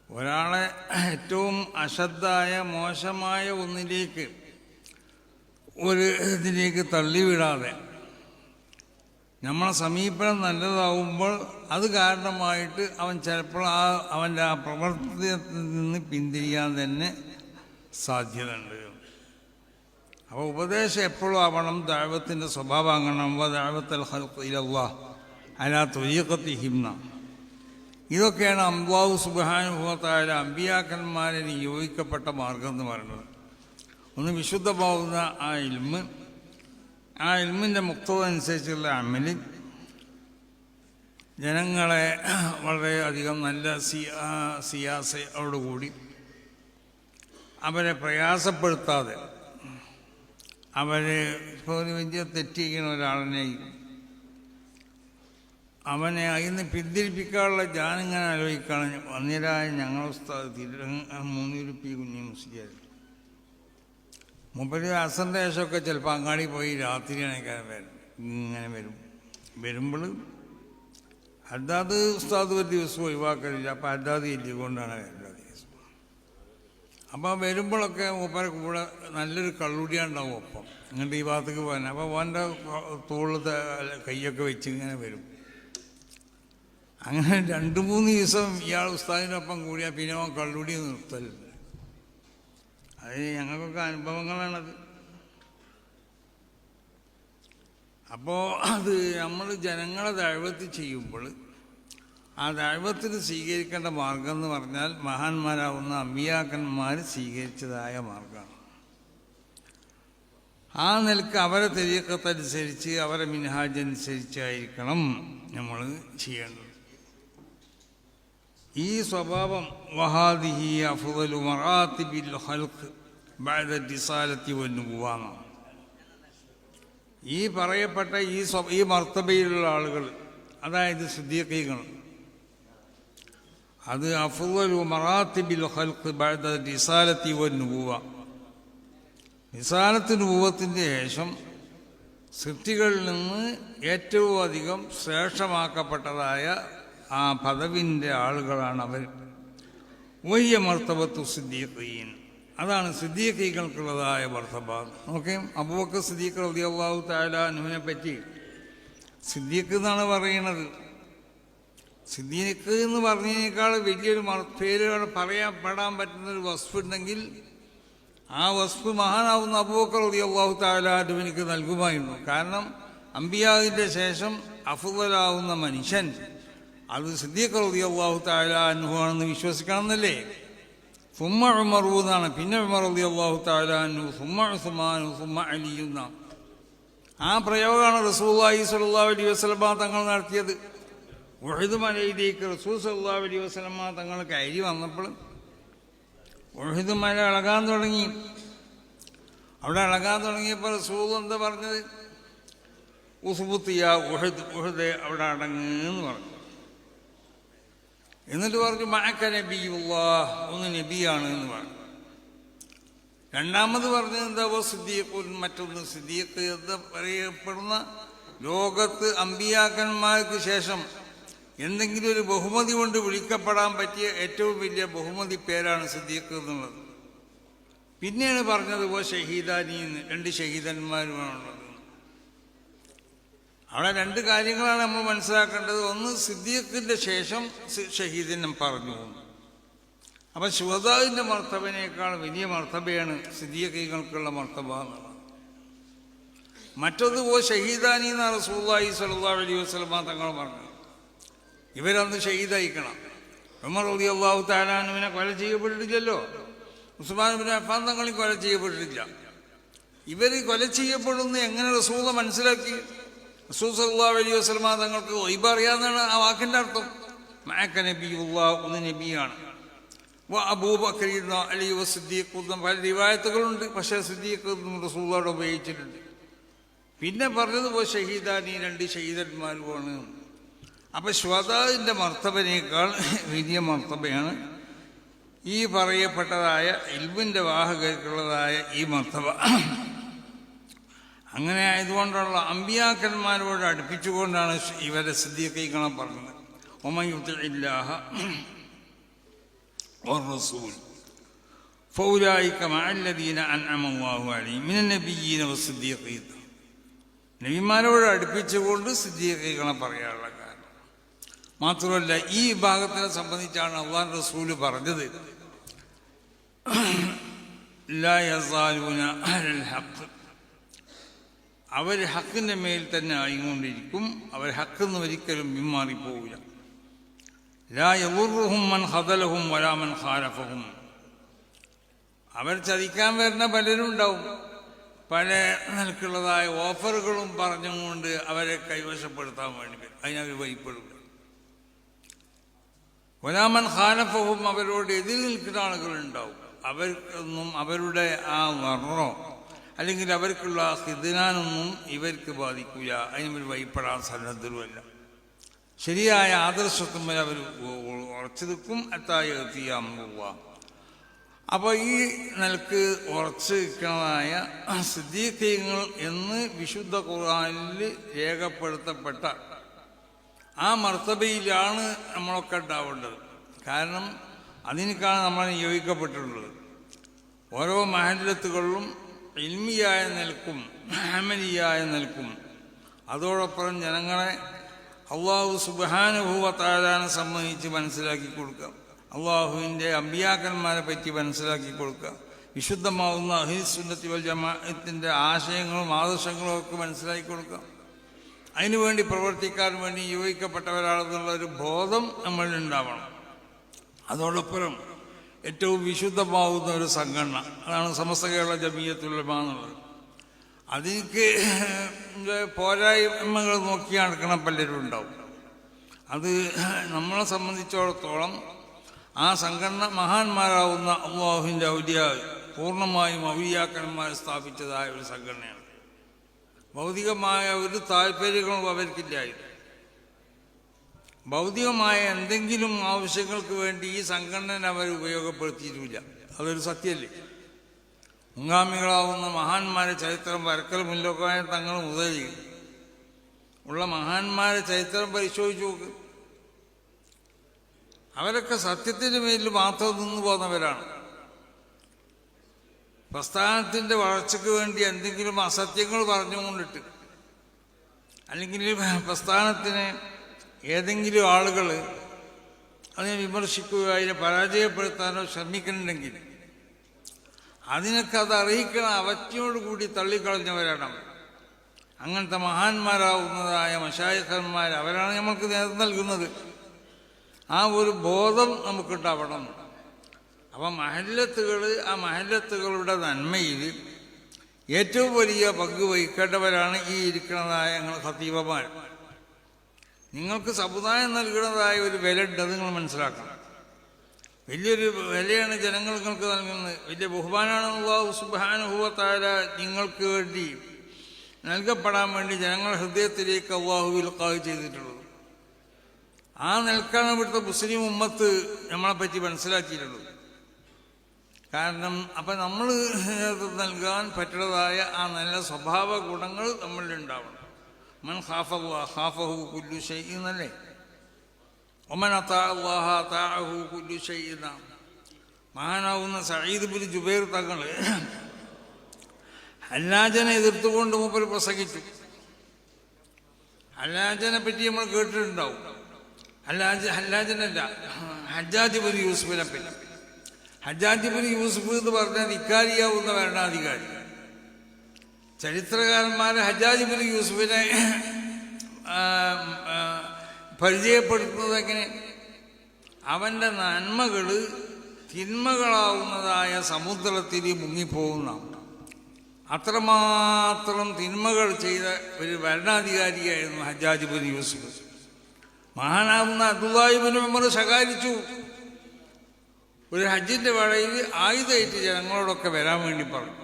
ഒരാളെ ഏറ്റവും അശ്രദ്ധമായ മോശമായ ഒന്നിലേക്ക് ഇതിലേക്ക് തള്ളിവിടാതെ നമ്മളെ സമീപനം നല്ലതാവുമ്പോൾ അത് കാരണമായിട്ട് അവൻ ചിലപ്പോൾ അവൻ്റെ ആ പ്രവർത്തനത്തിൽ നിന്ന് പിന്തിരിയാൻ തന്നെ സാധ്യതയുണ്ട്. അപ്പോൾ ഉപദേശം എപ്പോഴും ആവണം, ദഅവത്തിൻ്റെ സ്വഭാവം അങ്ങനെ ദഅവത്തുൽ ഖൽഖ് ഇലല്ലാഹ് അലാ ത്വരീഖത്തിഹിം. ഇതൊക്കെയാണ് അല്ലാഹു സുബ്ഹാനഹു വ തആല അമ്പിയാക്കന്മാരെ നിയോഗിക്കപ്പെട്ട മാർഗം എന്ന് പറയുന്നത്. ഒന്ന് വിശുദ്ധമാവുന്ന ആ ഇൽമ്, ആ ഇൽമിൻ്റെ മുക്തത അനുസരിച്ചുള്ള അമല്, ജനങ്ങളെ വളരെയധികം നല്ല സിയാസയോടുകൂടി അവരെ പ്രയാസപ്പെടുത്താതെ, അവരെ ഇപ്പോൾ ഒരു വലിയ തെറ്റ് ചെയ്യുന്ന ഒരാളിനെ അവനെ അതിന് പിന്തിരിപ്പിക്കാനുള്ള ഞാനിങ്ങനെ ആലോചിക്കുകയാണ്. വന്നിരായ ഞങ്ങൾ മൂന്നിരുപ്പി കുഞ്ഞി മുസ്ലിയാർ മൂപ്പര് അസറിൻ്റെ ശേഷമൊക്കെ ചിലപ്പോൾ അങ്ങാടി പോയി രാത്രിയാണ് ഇങ്ങനെ വരുമ്പോൾ അല്ലാതെ ഉസ്താദ് ഒരു ദിവസം ഒഴിവാക്കലില്ല. അപ്പോൾ അല്ലാതെ എല്ലിക്കൊണ്ടാണ് എല്ലാ ദിവസവും. അപ്പോൾ വരുമ്പോഴൊക്കെ മൂപ്പരെ കൂടെ നല്ലൊരു കള്ളുടിയാണ്ടാവും. ഒപ്പം ഇങ്ങോട്ട് ഈ ഭാഗത്തേക്ക് പോകാൻ. അപ്പോൾ ഓൻ്റെ തോളിൽ കൈയൊക്കെ വെച്ച് ഇങ്ങനെ വരും. അങ്ങനെ 2-3 ദിവസം ഇയാൾ ഉസ്താദിനൊപ്പം കൂടിയാൽ പിന്നെ അവൻ കള്ളുടി നിർത്തലില്ല. അത് ഞങ്ങൾക്കൊക്കെ അനുഭവങ്ങളാണത്. അപ്പോൾ അത് നമ്മൾ ജനങ്ങളെ ദഅവത്ത് ചെയ്യുമ്പോൾ ആ ദഅവത്തിന് സ്വീകരിക്കേണ്ട മാർഗം എന്ന് പറഞ്ഞാൽ മഹാന്മാരാവുന്ന അമ്പിയാക്കന്മാർ സ്വീകരിച്ചതായ മാർഗമാണ്. ആ നിലക്ക് അവരെ തരീഖത്തനുസരിച്ച് അവരെ മിൻഹാജ് അനുസരിച്ചായിരിക്കണം നമ്മൾ ചെയ്യേണ്ടത്. ഈ സ്വഭാവം വഹാദിഹി അഫ്ളലു മറാത്തിബിൽ ഖൽഖ് ബഅദ റിസാലത്തി വന്നുബുവ്വ. ഈ പറയപ്പെട്ട ഈ മർത്തബയിലുള്ള ആളുകൾ, അതായത് സിദ്ദീഖീങ്ങൾ, അത് അഫ്ളലു മറാത്തിബിൽ ഖൽഖ് ബഅദ റിസാലത്തി വന്നുബുവ്വ, റിസാലത്ത് രൂപത്തിൻ്റെ ശേഷം സൃഷ്ടികളിൽ നിന്ന് ഏറ്റവും അധികം ശ്രേഷ്ഠമാക്കപ്പെട്ടതായ ആ പദവിൻ്റെ ആളുകളാണ് അവർ. വയ്യ മർത്തബത്തു സിദ്ദീഖീൻ, അതാണ് സിദ്ദീഖീകൾക്കുള്ളതായ മർത്തബ. നോക്കേ, അബൂബക്കർ സിദ്ദീഖ് റളിയല്ലാഹു തആല അൻഹുവിനെ പറ്റി സിദ്ദീഖ് എന്നാണ് പറയുന്നത്. സിദ്ദീഖ് എന്ന് പറഞ്ഞതിനേക്കാൾ വലിയൊരു പേരുകൾ പറയാൻ പറ്റുന്നൊരു വസ്ഫുണ്ടെങ്കിൽ ആ വസ്ഫ് മഹാനാവുന്ന അബൂബക്കർ റളിയല്ലാഹു തആല അൻഹുവിന് നൽകുമായിരുന്നു. കാരണം അംബിയാവിൻ്റെ ശേഷം അഫ്ളലാവുന്ന മനുഷ്യൻ അത് സിദ്ദീഖ് റളിയല്ലാഹു തആല അൻഹു ആണെന്ന് വിശ്വസിക്കണം എന്നല്ലേ. സുമ്മ ഉമറു എന്നാണ്, പിന്നെ ഉമർ റളിയല്ലാഹു തആല അൻഹു, സുമ്മ ഉസ്മാനു, സുമ്മ അലി എന്നാണ്. ആ പ്രയോഗമാണ് റസൂലുള്ളാഹി സ്വല്ലല്ലാഹു അലൈഹി വസല്ലമ തങ്ങൾ നടത്തിയത്. ഉഹദ് മലയിലേക്ക് റസൂൽ സ്വല്ലല്ലാഹു അലൈഹി വസല്ലമ തങ്ങൾ കയറി വന്നപ്പോൾ ഉഹദ് മല ഇളകാൻ തുടങ്ങി. അവിടെ ഇളകാൻ തുടങ്ങിയപ്പോൾ റസൂൽ എന്താ പറഞ്ഞത്? ഉസ്ബുത്തിയ ഉഹദ്, ഉഹദ് അവിടെ അടങ്ങെന്ന് പറഞ്ഞു. എന്നിട്ട് പറഞ്ഞു മഅക നബിയുല്ലാഹ്, ഒന്ന് നബിയാണ് എന്ന് പറഞ്ഞു. രണ്ടാമത് പറഞ്ഞത് എന്താ? സിദ്ദീഖുൻ, മറ്റൊന്ന് സിദ്ദീഖ് എന്ന് പറയപ്പെടുന്ന ലോകത്ത് അമ്പിയാക്കന്മാർക്ക് ശേഷം എന്തെങ്കിലും ഒരു ബഹുമതി കൊണ്ട് വിളിക്കപ്പെടാൻ പറ്റിയ ഏറ്റവും വലിയ ബഹുമതി പേരാണ് സിദ്ദീഖ് എന്നുള്ളത്. പിന്നെയാണ് പറഞ്ഞത് ഷഹീദാനീന്ന്, രണ്ട് ഷഹീദന്മാരുമാണുള്ളത്. അവിടെ രണ്ട് കാര്യങ്ങളാണ് നമ്മൾ മനസ്സിലാക്കേണ്ടത്. ഒന്ന്, സിദ്ദീഖിൻ്റെ ശേഷം ഷഹീദിനെ പറഞ്ഞു. അപ്പം ശുഹദാവിൻ്റെ മർത്തബനേക്കാൾ വലിയ മർത്തബയാണ് സിദ്ദീഖീകൾക്കുള്ള മർത്തബ എന്നുള്ളത്. മറ്റൊന്ന് ഷഹീദാനി എന്ന റസൂലുള്ളാഹി സ്വല്ലല്ലാഹു അലൈഹി വസല്ലമ തങ്ങൾ പറഞ്ഞു. ഇവരന്ന് ഷഹീദായിക്കണം. ഉമർ റളിയല്ലാഹു തആല അൻഹുവിനെ കൊല ചെയ്യപ്പെട്ടിട്ടില്ലല്ലോ, ഉസ്മാൻ ഇബ്നു അഫ്ഫാൻ തങ്ങൾ കൊല ചെയ്യപ്പെട്ടിട്ടില്ല. ഇവർ കൊല ചെയ്യപ്പെടുന്ന എങ്ങനെ റസൂൽ മനസ്സിലാക്കി? റസൂൽ സല്ലല്ലാഹു അലൈഹി വസല്ലമ തങ്ങൾക്ക് ഗൈബ് അറിയാമെന്നാണ് ആ വാക്കിൻ്റെ അർത്ഥം. മഅക നബിയുല്ലാഹ്, ഒന്ന് നബിയാണ്. അബൂബക്കർ അലി സിദ്ദീഖ് പല റിവായത്തുകളുണ്ട്. പക്ഷേ സിദ്ദീഖ് റസൂലുള്ളാഹി ഉപയോഗിച്ചിട്ടുണ്ട്. പിന്നെ പറഞ്ഞത് ഷഹീദാനി, രണ്ട് ഷഹീദന്മാരുമാണ്. അപ്പം ശുഹദാഇൻ്റെ മർത്തബനേക്കാൾ വലിയ മർത്തബയാണ് ഈ പറയപ്പെട്ടതായ ഇൽമിൻ്റെ വാഹകർക്കുള്ളതായ ഈ മർത്തബ. അങ്ങനെ ആയതുകൊണ്ടുള്ള അമ്പിയാക്കന്മാരോട് അടുപ്പിച്ചുകൊണ്ടാണ് ഇവരെ സിദ്ദീഖീങ്ങളെ പറഞ്ഞത്. വമൻ യുതിഇല്ലാഹ والرسول فأولئك مع الذين أنعم الله عليهم من النبيين والصديقين. നബിമാരോട് അടുപ്പിച്ചുകൊണ്ട് സിദ്ദീഖീങ്ങളെ പറയാനുള്ള കാരണം മാത്രമല്ല, ഈ വിഭാഗത്തിനെ സംബന്ധിച്ചാണ് അല്ലാഹു റസൂൽ പറഞ്ഞത് ലാ യസാലൂന അലൽ ഹഖ്, അവർ ഹക്കിൻ്റെ മേൽ തന്നെ ആയിക്കൊണ്ടിരിക്കും. അവർ ഹക്കിന്ന് ഒരിക്കലും പിന്മാറിപ്പോവില്ല. ലാ യദുറുഹും മൻ ഖദലഹും വലാ മൻ ഖാലഫഹും, അവർ ചതിക്കാൻ വരുന്ന പലരും ഉണ്ടാവും. പല നിലക്കുള്ളതായ ഓഫറുകളും പറഞ്ഞുകൊണ്ട് അവരെ കൈവശപ്പെടുത്താൻ വേണ്ടി വരും. അതിനവർ വഴിപ്പെടും. വലാ മൻ ഖാലഫഹും, അവരോട് എതിർ നിൽക്കുന്ന ആളുകളുണ്ടാവും. അവർക്കൊന്നും അവരുടെ ആ വർണ്ണോ അല്ലെങ്കിൽ അവർക്കുള്ള ഹിദ്നാനൊന്നും ഇവർക്ക് ബാധിക്കില്ല. അതിനവർ വഴിപ്പെടാൻ സന്നദ്ധരുമല്ല. ശരിയായ ആദർശത്തുമ്പോൾ അവർ ഉറച്ചു നിൽക്കും. എത്തായെത്തിയാമുള്ള അപ്പോൾ ഈ നിലക്ക് ഉറച്ചു നിൽക്കുന്നതായ സിദ്ദീഖീങ്ങൾ എന്ന് വിശുദ്ധ ഖുർആനിൽ രേഖപ്പെടുത്തപ്പെട്ട ആ മർത്തബയിലാണ് നമ്മളൊക്കെ ഉണ്ടാവേണ്ടത്. കാരണം അതിനേക്കാണ് നമ്മൾ നിയോഗിക്കപ്പെട്ടിട്ടുള്ളത്. ഓരോ മഹല്ലത്തുകളിലും ഇൽമിയായ നിലക്കും അമലിയായ നിലക്കും അതോടൊപ്പം ജനങ്ങളെ അള്ളാഹു സുബ്ഹാനഹു വ തആലയെ സംബന്ധിച്ച് മനസ്സിലാക്കി കൊടുക്കുക, അള്ളാഹുവിൻ്റെ അമ്പിയാക്കന്മാരെ പറ്റി മനസ്സിലാക്കി കൊടുക്കുക, വിശുദ്ധമാവുന്ന അഹ്ലു സുന്നത്തി വൽ ജമാഅത്തിൻ്റെ ആശയങ്ങളും ആദർശങ്ങളും ഒക്കെ മനസ്സിലാക്കി കൊടുക്കുക. അതിനുവേണ്ടി പ്രവർത്തിക്കാൻ വേണ്ടി നിയോഗിക്കപ്പെട്ടവരാണെന്നുള്ളൊരു ബോധം നമ്മളിലുണ്ടാവണം. അതോടൊപ്പം ഏറ്റവും വിശുദ്ധമാവുന്ന ഒരു സംഘടന, അതാണ് സമസ്ത കേരള ജമിയത്തുൽ ഉലമ എന്നുള്ളത്. അതിലേക്ക് പോരായ്മകൾ നോക്കി നടക്കണം പലരും ഉണ്ടാവും. അത് നമ്മളെ സംബന്ധിച്ചിടത്തോളം ആ സംഘടന മഹാന്മാരാവുന്ന അല്ലാഹുവിൻ്റെ ഔലിയാ പൂർണ്ണമായും ഔലിയാക്കന്മാർ സ്ഥാപിച്ചതായ ഒരു സംഘടനയാണ്. ഭൗതികമായ ഒരു താല്പര്യങ്ങളും അവർക്കില്ലായിരുന്നു. ഭൗതികമായ എന്തെങ്കിലും ആവശ്യങ്ങൾക്ക് വേണ്ടി ഈ സംഘടന അവർ ഉപയോഗപ്പെടുത്തിയിട്ടില്ല. അതൊരു സത്യമല്ലേ. മുൻഗാമികളാവുന്ന മഹാന്മാരെ ചരിത്രം വരക്കൽ മുല്ലക്കായ തങ്ങൾ മുതൽ ഉള്ള മഹാന്മാരെ ചരിത്രം പരിശോധിച്ചു നോക്ക്. അവരൊക്കെ സത്യത്തിൻ്റെ മേലിൽ മാത്രം നിന്നു പോന്നവരാണ്. പ്രസ്ഥാനത്തിൻ്റെ വളർച്ചയ്ക്ക് വേണ്ടി എന്തെങ്കിലും അസത്യങ്ങൾ പറഞ്ഞുകൊണ്ടിട്ട് അല്ലെങ്കിൽ പ്രസ്ഥാനത്തിന് ഏതെങ്കിലും ആളുകൾ അതിനെ വിമർശിക്കുകയോ അതിനെ പരാജയപ്പെടുത്താനോ ശ്രമിക്കുന്നുണ്ടെങ്കിൽ അതിനൊക്കെ അത് അറിയിക്കണം അവജ്ഞയോടുകൂടി തള്ളിക്കളഞ്ഞവരാണ്. അങ്ങനത്തെ മഹാന്മാരാവുന്നതായ മശായിഖന്മാർ അവരാണ് നമ്മൾക്ക് നേതൃത്വം നൽകുന്നത്. ആ ഒരു ബോധം നമുക്കുണ്ടാവണം. അപ്പം മഹല്ലത്തുകൾ, ആ മഹല്ലത്തുകളുടെ നന്മയിൽ ഏറ്റവും വലിയ പങ്ക് വഹിക്കേണ്ടവരാണ് ഈ ഇരിക്കുന്നതായ ഞങ്ങൾ ഖത്തീബന്മാർ. നിങ്ങൾക്ക് സമുദായം നൽകുന്നതായ ഒരു വില ഉണ്ട്, അത് നിങ്ങൾ മനസ്സിലാക്കണം. വലിയൊരു വിലയാണ് ജനങ്ങൾ നിങ്ങൾക്ക് നൽകുന്നത്. വലിയ ബഹുമാനാണ് അല്ലാഹു സുബ്ഹാനഹു വ തആല നിങ്ങൾക്ക് വേണ്ടി നൽകപ്പെടാൻ വേണ്ടി ജനങ്ങളുടെ ഹൃദയത്തിലേക്ക് അല്ലാഹു ഇൽഖാഹ് ചെയ്തിട്ടുള്ളത്. ആ നിൽക്കാണ് ഇവിടുത്തെ മുസ്ലിം ഉമ്മത്ത് നമ്മളെപ്പറ്റി മനസ്സിലാക്കിയിട്ടുള്ളത്. കാരണം അപ്പം നമ്മൾ നൽകാൻ പറ്റുന്നതായ ആ നല്ല സ്വഭാവ ഗുണങ്ങൾ നമ്മളിലുണ്ടാവണം. മൻ ഖാഫല്ലാഹ ഖാഫഹു കുല്ലു ശൈഇൻ എന്നല്ലേ, ഒമൻ അതാഅല്ലാഹ അതാഅഹു കുല്ലു ശൈഇൻ. മഹാനാവുന്ന സഈദ് ബിൻ ജുബൈർ തങ്ങൾ ഹല്ലാജനെ എതിർത്തുകൊണ്ട് മൂപ്പര് പ്രസംഗിച്ചു. ഹല്ലാജനെ പറ്റി നമ്മൾ കേട്ടിട്ടുണ്ടാവും. ഹല്ലാജനല്ല, ഹജ്ജാജ് ബിൻ യൂസുഫിനെ പറ്റി. ഹജ്ജാജ് ബിൻ യൂസുഫ് എന്ന് പറഞ്ഞാൽ ധിക്കാരിയാവുന്ന ഭരണാധികാരി. ചരിത്രകാരന്മാരെ ഹജ്ജാജ് ബിൻ യൂസുഫിനെ പരിചയപ്പെടുത്തുന്നത് എങ്ങനെ? അവൻ്റെ നന്മകൾ തിന്മകളാവുന്നതായ സമുദ്രത്തിൽ മുങ്ങിപ്പോകുന്ന അത്രമാത്രം തിന്മകൾ ചെയ്ത ഒരു ഭരണാധികാരിയായിരുന്നു ഹജ്ജാജ് ബിൻ യൂസുഫ്. മഹാനാവുന്ന അബ്ദുല്ലാഹി ഇബ്നു ഉമർ ശകാരിച്ചു. ഒരു ഹജ്ജിൻ്റെ വേളയിൽ ആയുധമായിട്ട് ജനങ്ങളോടൊക്കെ വരാൻ വേണ്ടി പറഞ്ഞു.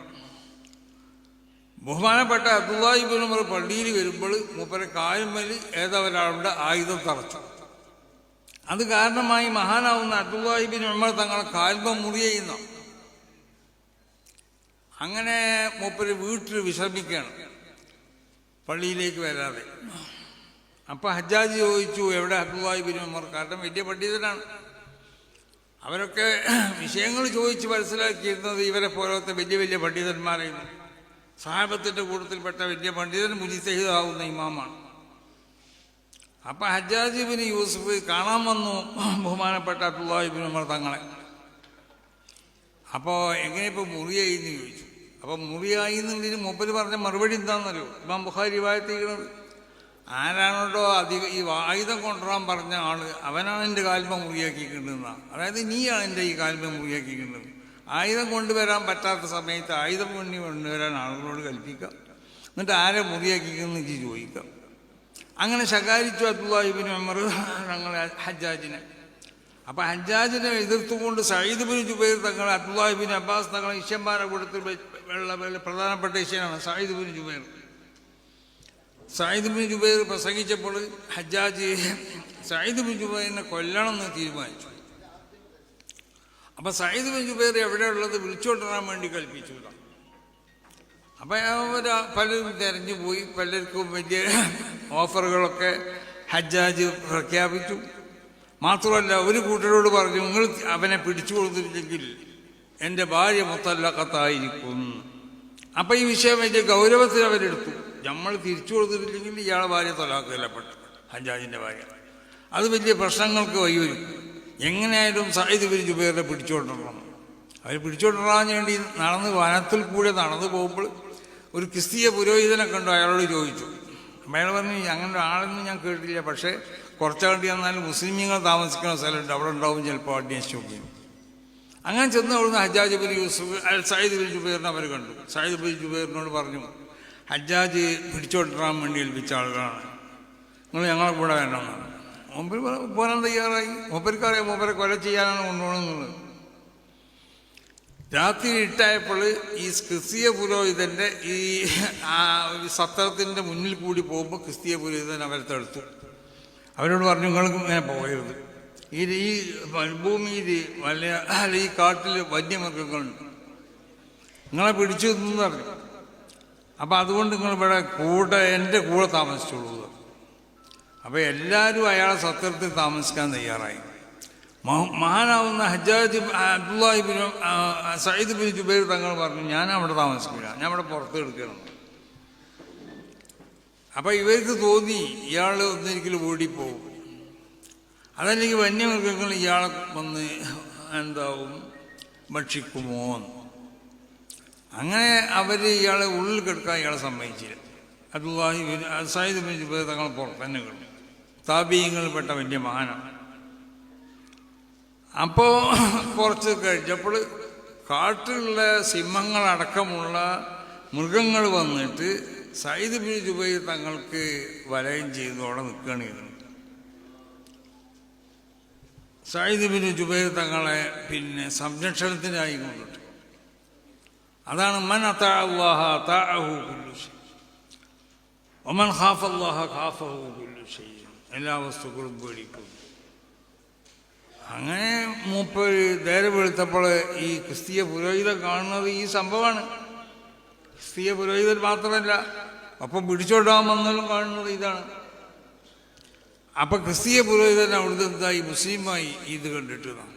ബഹുമാനപ്പെട്ട അബ്ദുല്ലാഹി ഇബ്നു ഉമർ പള്ളിയിൽ വരുമ്പോൾ മൂപ്പരെ കാലുമ്മൽ ഏതവരാളുടെ ആയുധം തറച്ചു. അത് കാരണമായി മഹാനാവുന്ന അബ്ദുല്ലാഹി ഇബ്നു ഉമർ തങ്ങളെ കാൽമ മുറിയുന്നു. അങ്ങനെ മൂപ്പര് വീട്ടിൽ വിശ്രമിക്കുകയാണ്, പള്ളിയിലേക്ക് വരാതെ. അപ്പം ഹജ്ജാജ് ചോദിച്ചു, എവിടെ അബ്ദുല്ലാഹി ഇബ്നു ഉമർ? കാരണം വലിയ പണ്ഡിതനാണ്. അവരൊക്കെ വിഷയങ്ങൾ ചോദിച്ച് മനസ്സിലാക്കിയിരുന്നത് ഇവരെ പോലത്തെ വലിയ വലിയ പണ്ഡിതന്മാരായിരുന്നു. സഹാബത്തിൻ്റെ കൂട്ടത്തിൽപ്പെട്ട വലിയ പണ്ഡിതൻ മുജിത്തഹിദാവുന്ന ഇമാമാണ്. അപ്പം ഹജ്ജാജ് ബിൻ യൂസുഫ് കാണാൻ വന്നു ബഹുമാനപ്പെട്ട അബ്ദുല്ലാഹി ഇബ്നു ഉമർ തങ്ങളെ. അപ്പോൾ എങ്ങനെ ഇപ്പോൾ മുറിയായി എന്ന് ചോദിച്ചു. അപ്പം മുറിയായി എന്നുള്ളതിന് മൂപ്പര് പറഞ്ഞ മറുപടി എന്താണെന്നറിയോ? ഇമാം ബുഖാരി റിവായത്ത് ചെയ്യുന്നത്, ആരാണോ അധികം ഈ ആയുധം കൊണ്ടുവരാൻ പറഞ്ഞ ആള് അവനാണ് എൻ്റെ കാൽമ മുറിയാക്കിയിട്ടുണ്ടെന്നാണ്. അതായത് നീയാണ് എൻ്റെ ഈ കാൽമ മുറിയാക്കിയിട്ടുള്ളത്. ആയുധം കൊണ്ടുവരാൻ പറ്റാത്ത സമയത്ത് ആയുധം കൊണ്ടുവരാൻ ആളുകളോട് കൽപ്പിക്കാം, എന്നിട്ട് ആരെ മുറിയാക്കിക്കുന്നു എനിക്ക് ചോദിക്കാം. അങ്ങനെ ശകാരിച്ചു അബ്ദുല്ലാഹി ഇബ്നു ഉമർ ഞങ്ങൾ ഹജ്ജാജിനെ. അപ്പം ഹജ്ജാജിനെ എതിർത്തുകൊണ്ട് സഈദ് ബിൻ ജുബൈർ തങ്ങൾ അബ്ദുല്ലാഹി ബിൻ അബ്ബാസ് തങ്ങൾ ഇഷ്യന്മാരെ കൂട്ടത്തിൽ പ്രധാനപ്പെട്ട ഇഷ്യനാണ് Saeed bin Jubair. Saeed bin Jubair പ്രസംഗിച്ചപ്പോൾ ഹജ്ജാജ് സഈദ് ബിൻ ജുബൈറിനെ കൊല്ലണമെന്ന് തീരുമാനിച്ചു. അപ്പം സഈദ് ബിൻ ജുബൈർ എവിടെയുള്ളത് വിളിച്ചുകൊണ്ടുവരാൻ വേണ്ടി കൽപ്പിച്ചു. അപ്പം അവർ പലരും തിരഞ്ഞു പോയി. പലർക്കും വലിയ ഓഫറുകളൊക്കെ ഹജ്ജാജ് പ്രഖ്യാപിച്ചു. മാത്രമല്ല ഒരു കൂട്ടരോട് പറഞ്ഞു, നിങ്ങൾ അവനെ പിടിച്ചു കൊടുത്തില്ലെങ്കിൽ എൻ്റെ ഭാര്യ മുത്തല്ലഖത്തായിരിക്കും. അപ്പം ഈ വിഷയം വലിയ ഗൗരവത്തിൽ അവരെടുത്തു. നമ്മൾ തിരിച്ചു കൊടുത്തിട്ടില്ലെങ്കിൽ ഇയാളെ ഭാര്യ തൊലാഖ് കൊല്ലപ്പെട്ടു, ഹജ്ജാജിൻ്റെ ഭാര്യ. അത് വലിയ പ്രശ്നങ്ങൾക്ക് വഴിയൊരുക്കും. എങ്ങനെയായാലും സഈദ് ബിൻ ജുബൈറിനെ പിടിച്ചുകൊണ്ടിരണം. അവർ പിടിച്ചുകൊണ്ടിരാൻ വേണ്ടി നടന്ന് വനത്തിൽ കൂടെ നടന്നു പോകുമ്പോൾ ഒരു ക്രിസ്തീയ പുരോഹിതനെ കണ്ടു. അയാളോട് ചോദിച്ചു. അയാൾ പറഞ്ഞു, അങ്ങനെ ആളൊന്നും ഞാൻ കേട്ടില്ല, പക്ഷേ കുറച്ചകണ്ടി വന്നാലും മുസ്ലിമീങ്ങൾ താമസിക്കുന്ന സ്ഥലമുണ്ട്, അവിടെ ഉണ്ടാവും, ചിലപ്പോൾ അന്വേഷിച്ച് നോക്കി. അങ്ങനെ ചെന്ന് അവിടുന്ന് Hajjaj bin Yusuf Saeed bin ജുബൈറിനെ അവർ കണ്ടു. സഈദ് ബിൻ ജുബൈറിനോട് പറഞ്ഞു, ഹജ്ജാജ് പിടിച്ചോണ്ടിരാൻ വേണ്ടി ഏൽപ്പിച്ച ആളുകളാണ്, നിങ്ങൾ ഞങ്ങളെ കൂടെ വേണമെന്നാണ്. മൂപ്പർ പോരാൻ തയ്യാറായി. മൂപ്പർക്കറിയാം മൂപ്പരെ കൊല ചെയ്യാനാണ് കൊണ്ടുപോകണമെന്നുള്ളത്. രാത്രി ഇട്ടായപ്പോൾ ഈ ക്രിസ്തീയ പുരോഹിതൻ്റെ ഈ സത്രത്തിൻ്റെ മുന്നിൽ കൂടി പോകുമ്പോൾ ക്രിസ്തീയ പുരോഹിതൻ അവരെ തടുത്തു. അവരോട് പറഞ്ഞു, നിങ്ങൾക്ക് ഇങ്ങനെ പോകരുത്, ഈ മരുഭൂമിയിൽ ഈ കാട്ടിൽ വന്യമൃഗങ്ങളുണ്ട്, നിങ്ങളെ പിടിച്ചു എന്ന് പറഞ്ഞു. അപ്പം അതുകൊണ്ട് നിങ്ങൾ ഇവിടെ എൻ്റെ കൂടെ താമസിച്ചോളൂ. അപ്പം എല്ലാവരും അയാളെ സത്രത്തിൽ താമസിക്കാൻ തയ്യാറായി. മഹാനാവുന്ന ഹജ്ജാജ് അബ്ദുല്ലാഹിബിൻ സയ്യിദ് ബിൻ ജുബൈർ തങ്ങൾ പറഞ്ഞു, ഞാൻ അവിടെ താമസിക്കില്ല, ഞാൻ അവിടെ പുറത്ത് എടുക്കണം. അപ്പം ഇവർക്ക് തോന്നി ഇയാൾ ഒന്നിരിക്കലും ഓടിപ്പോവും, അതല്ലെങ്കിൽ വന്യമൃഗങ്ങൾ ഇയാളെ വന്ന് എന്താവും ഭക്ഷിക്കുമോ. അങ്ങനെ അവർ ഇയാളെ ഉള്ളിൽ കിടക്കാൻ ഇയാളെ സമ്മതിച്ചില്ല. അബ്ദുല്ലാഹി ബിൻ സയ്യിദ് ബിൻ ജുബൈർ തങ്ങൾ പുറത്ത് തന്നെ കിടന്നു. താബീയങ്ങളിൽപ്പെട്ട വലിയ മഹാനാണ്. അപ്പോൾ കുറച്ച് കഴിഞ്ഞപ്പോൾ കാട്ടിലുള്ള സിംഹങ്ങളടക്കമുള്ള മൃഗങ്ങൾ വന്നിട്ട് സയ്യിദ് ബിൻ ജുബൈർ തങ്ങൾക്ക് വലയം ചെയ്തോടെ നിൽക്കുകയാണ് ചെയ്തത്. സയ്യിദ് ബിൻ ജുബൈർ തങ്ങളെ പിന്നെ സംരക്ഷണത്തിനായി കൊണ്ടിട്ട്. അതാണ് മൻ അതാഅ അല്ലാഹ അതാഅഹു കുല്ലു ശൈ വമൻ ഖാഫ അല്ലാഹ ഖാഫഹു കുല്ലു ശൈ. എല്ലാ വസ്തുക്കളും പേടിക്കും. അങ്ങനെ മൂപ്പര് നേരെ വെളുത്തപ്പോൾ ഈ ക്രിസ്തീയ പുരോഹിതൻ കാണുന്നത് ഈ സംഭവമാണ്. ക്രിസ്തീയ പുരോഹിതൻ മാത്രമല്ല, അപ്പം പിടിച്ചോണ്ടാൻ വന്നാലും കാണുന്നത് ഇതാണ്. അപ്പം ക്രിസ്തീയ പുരോഹിതൻ അവിടുത്തെ എന്തായി മുസ്ലിമായി ഇത് കണ്ടിട്ടതാണ്.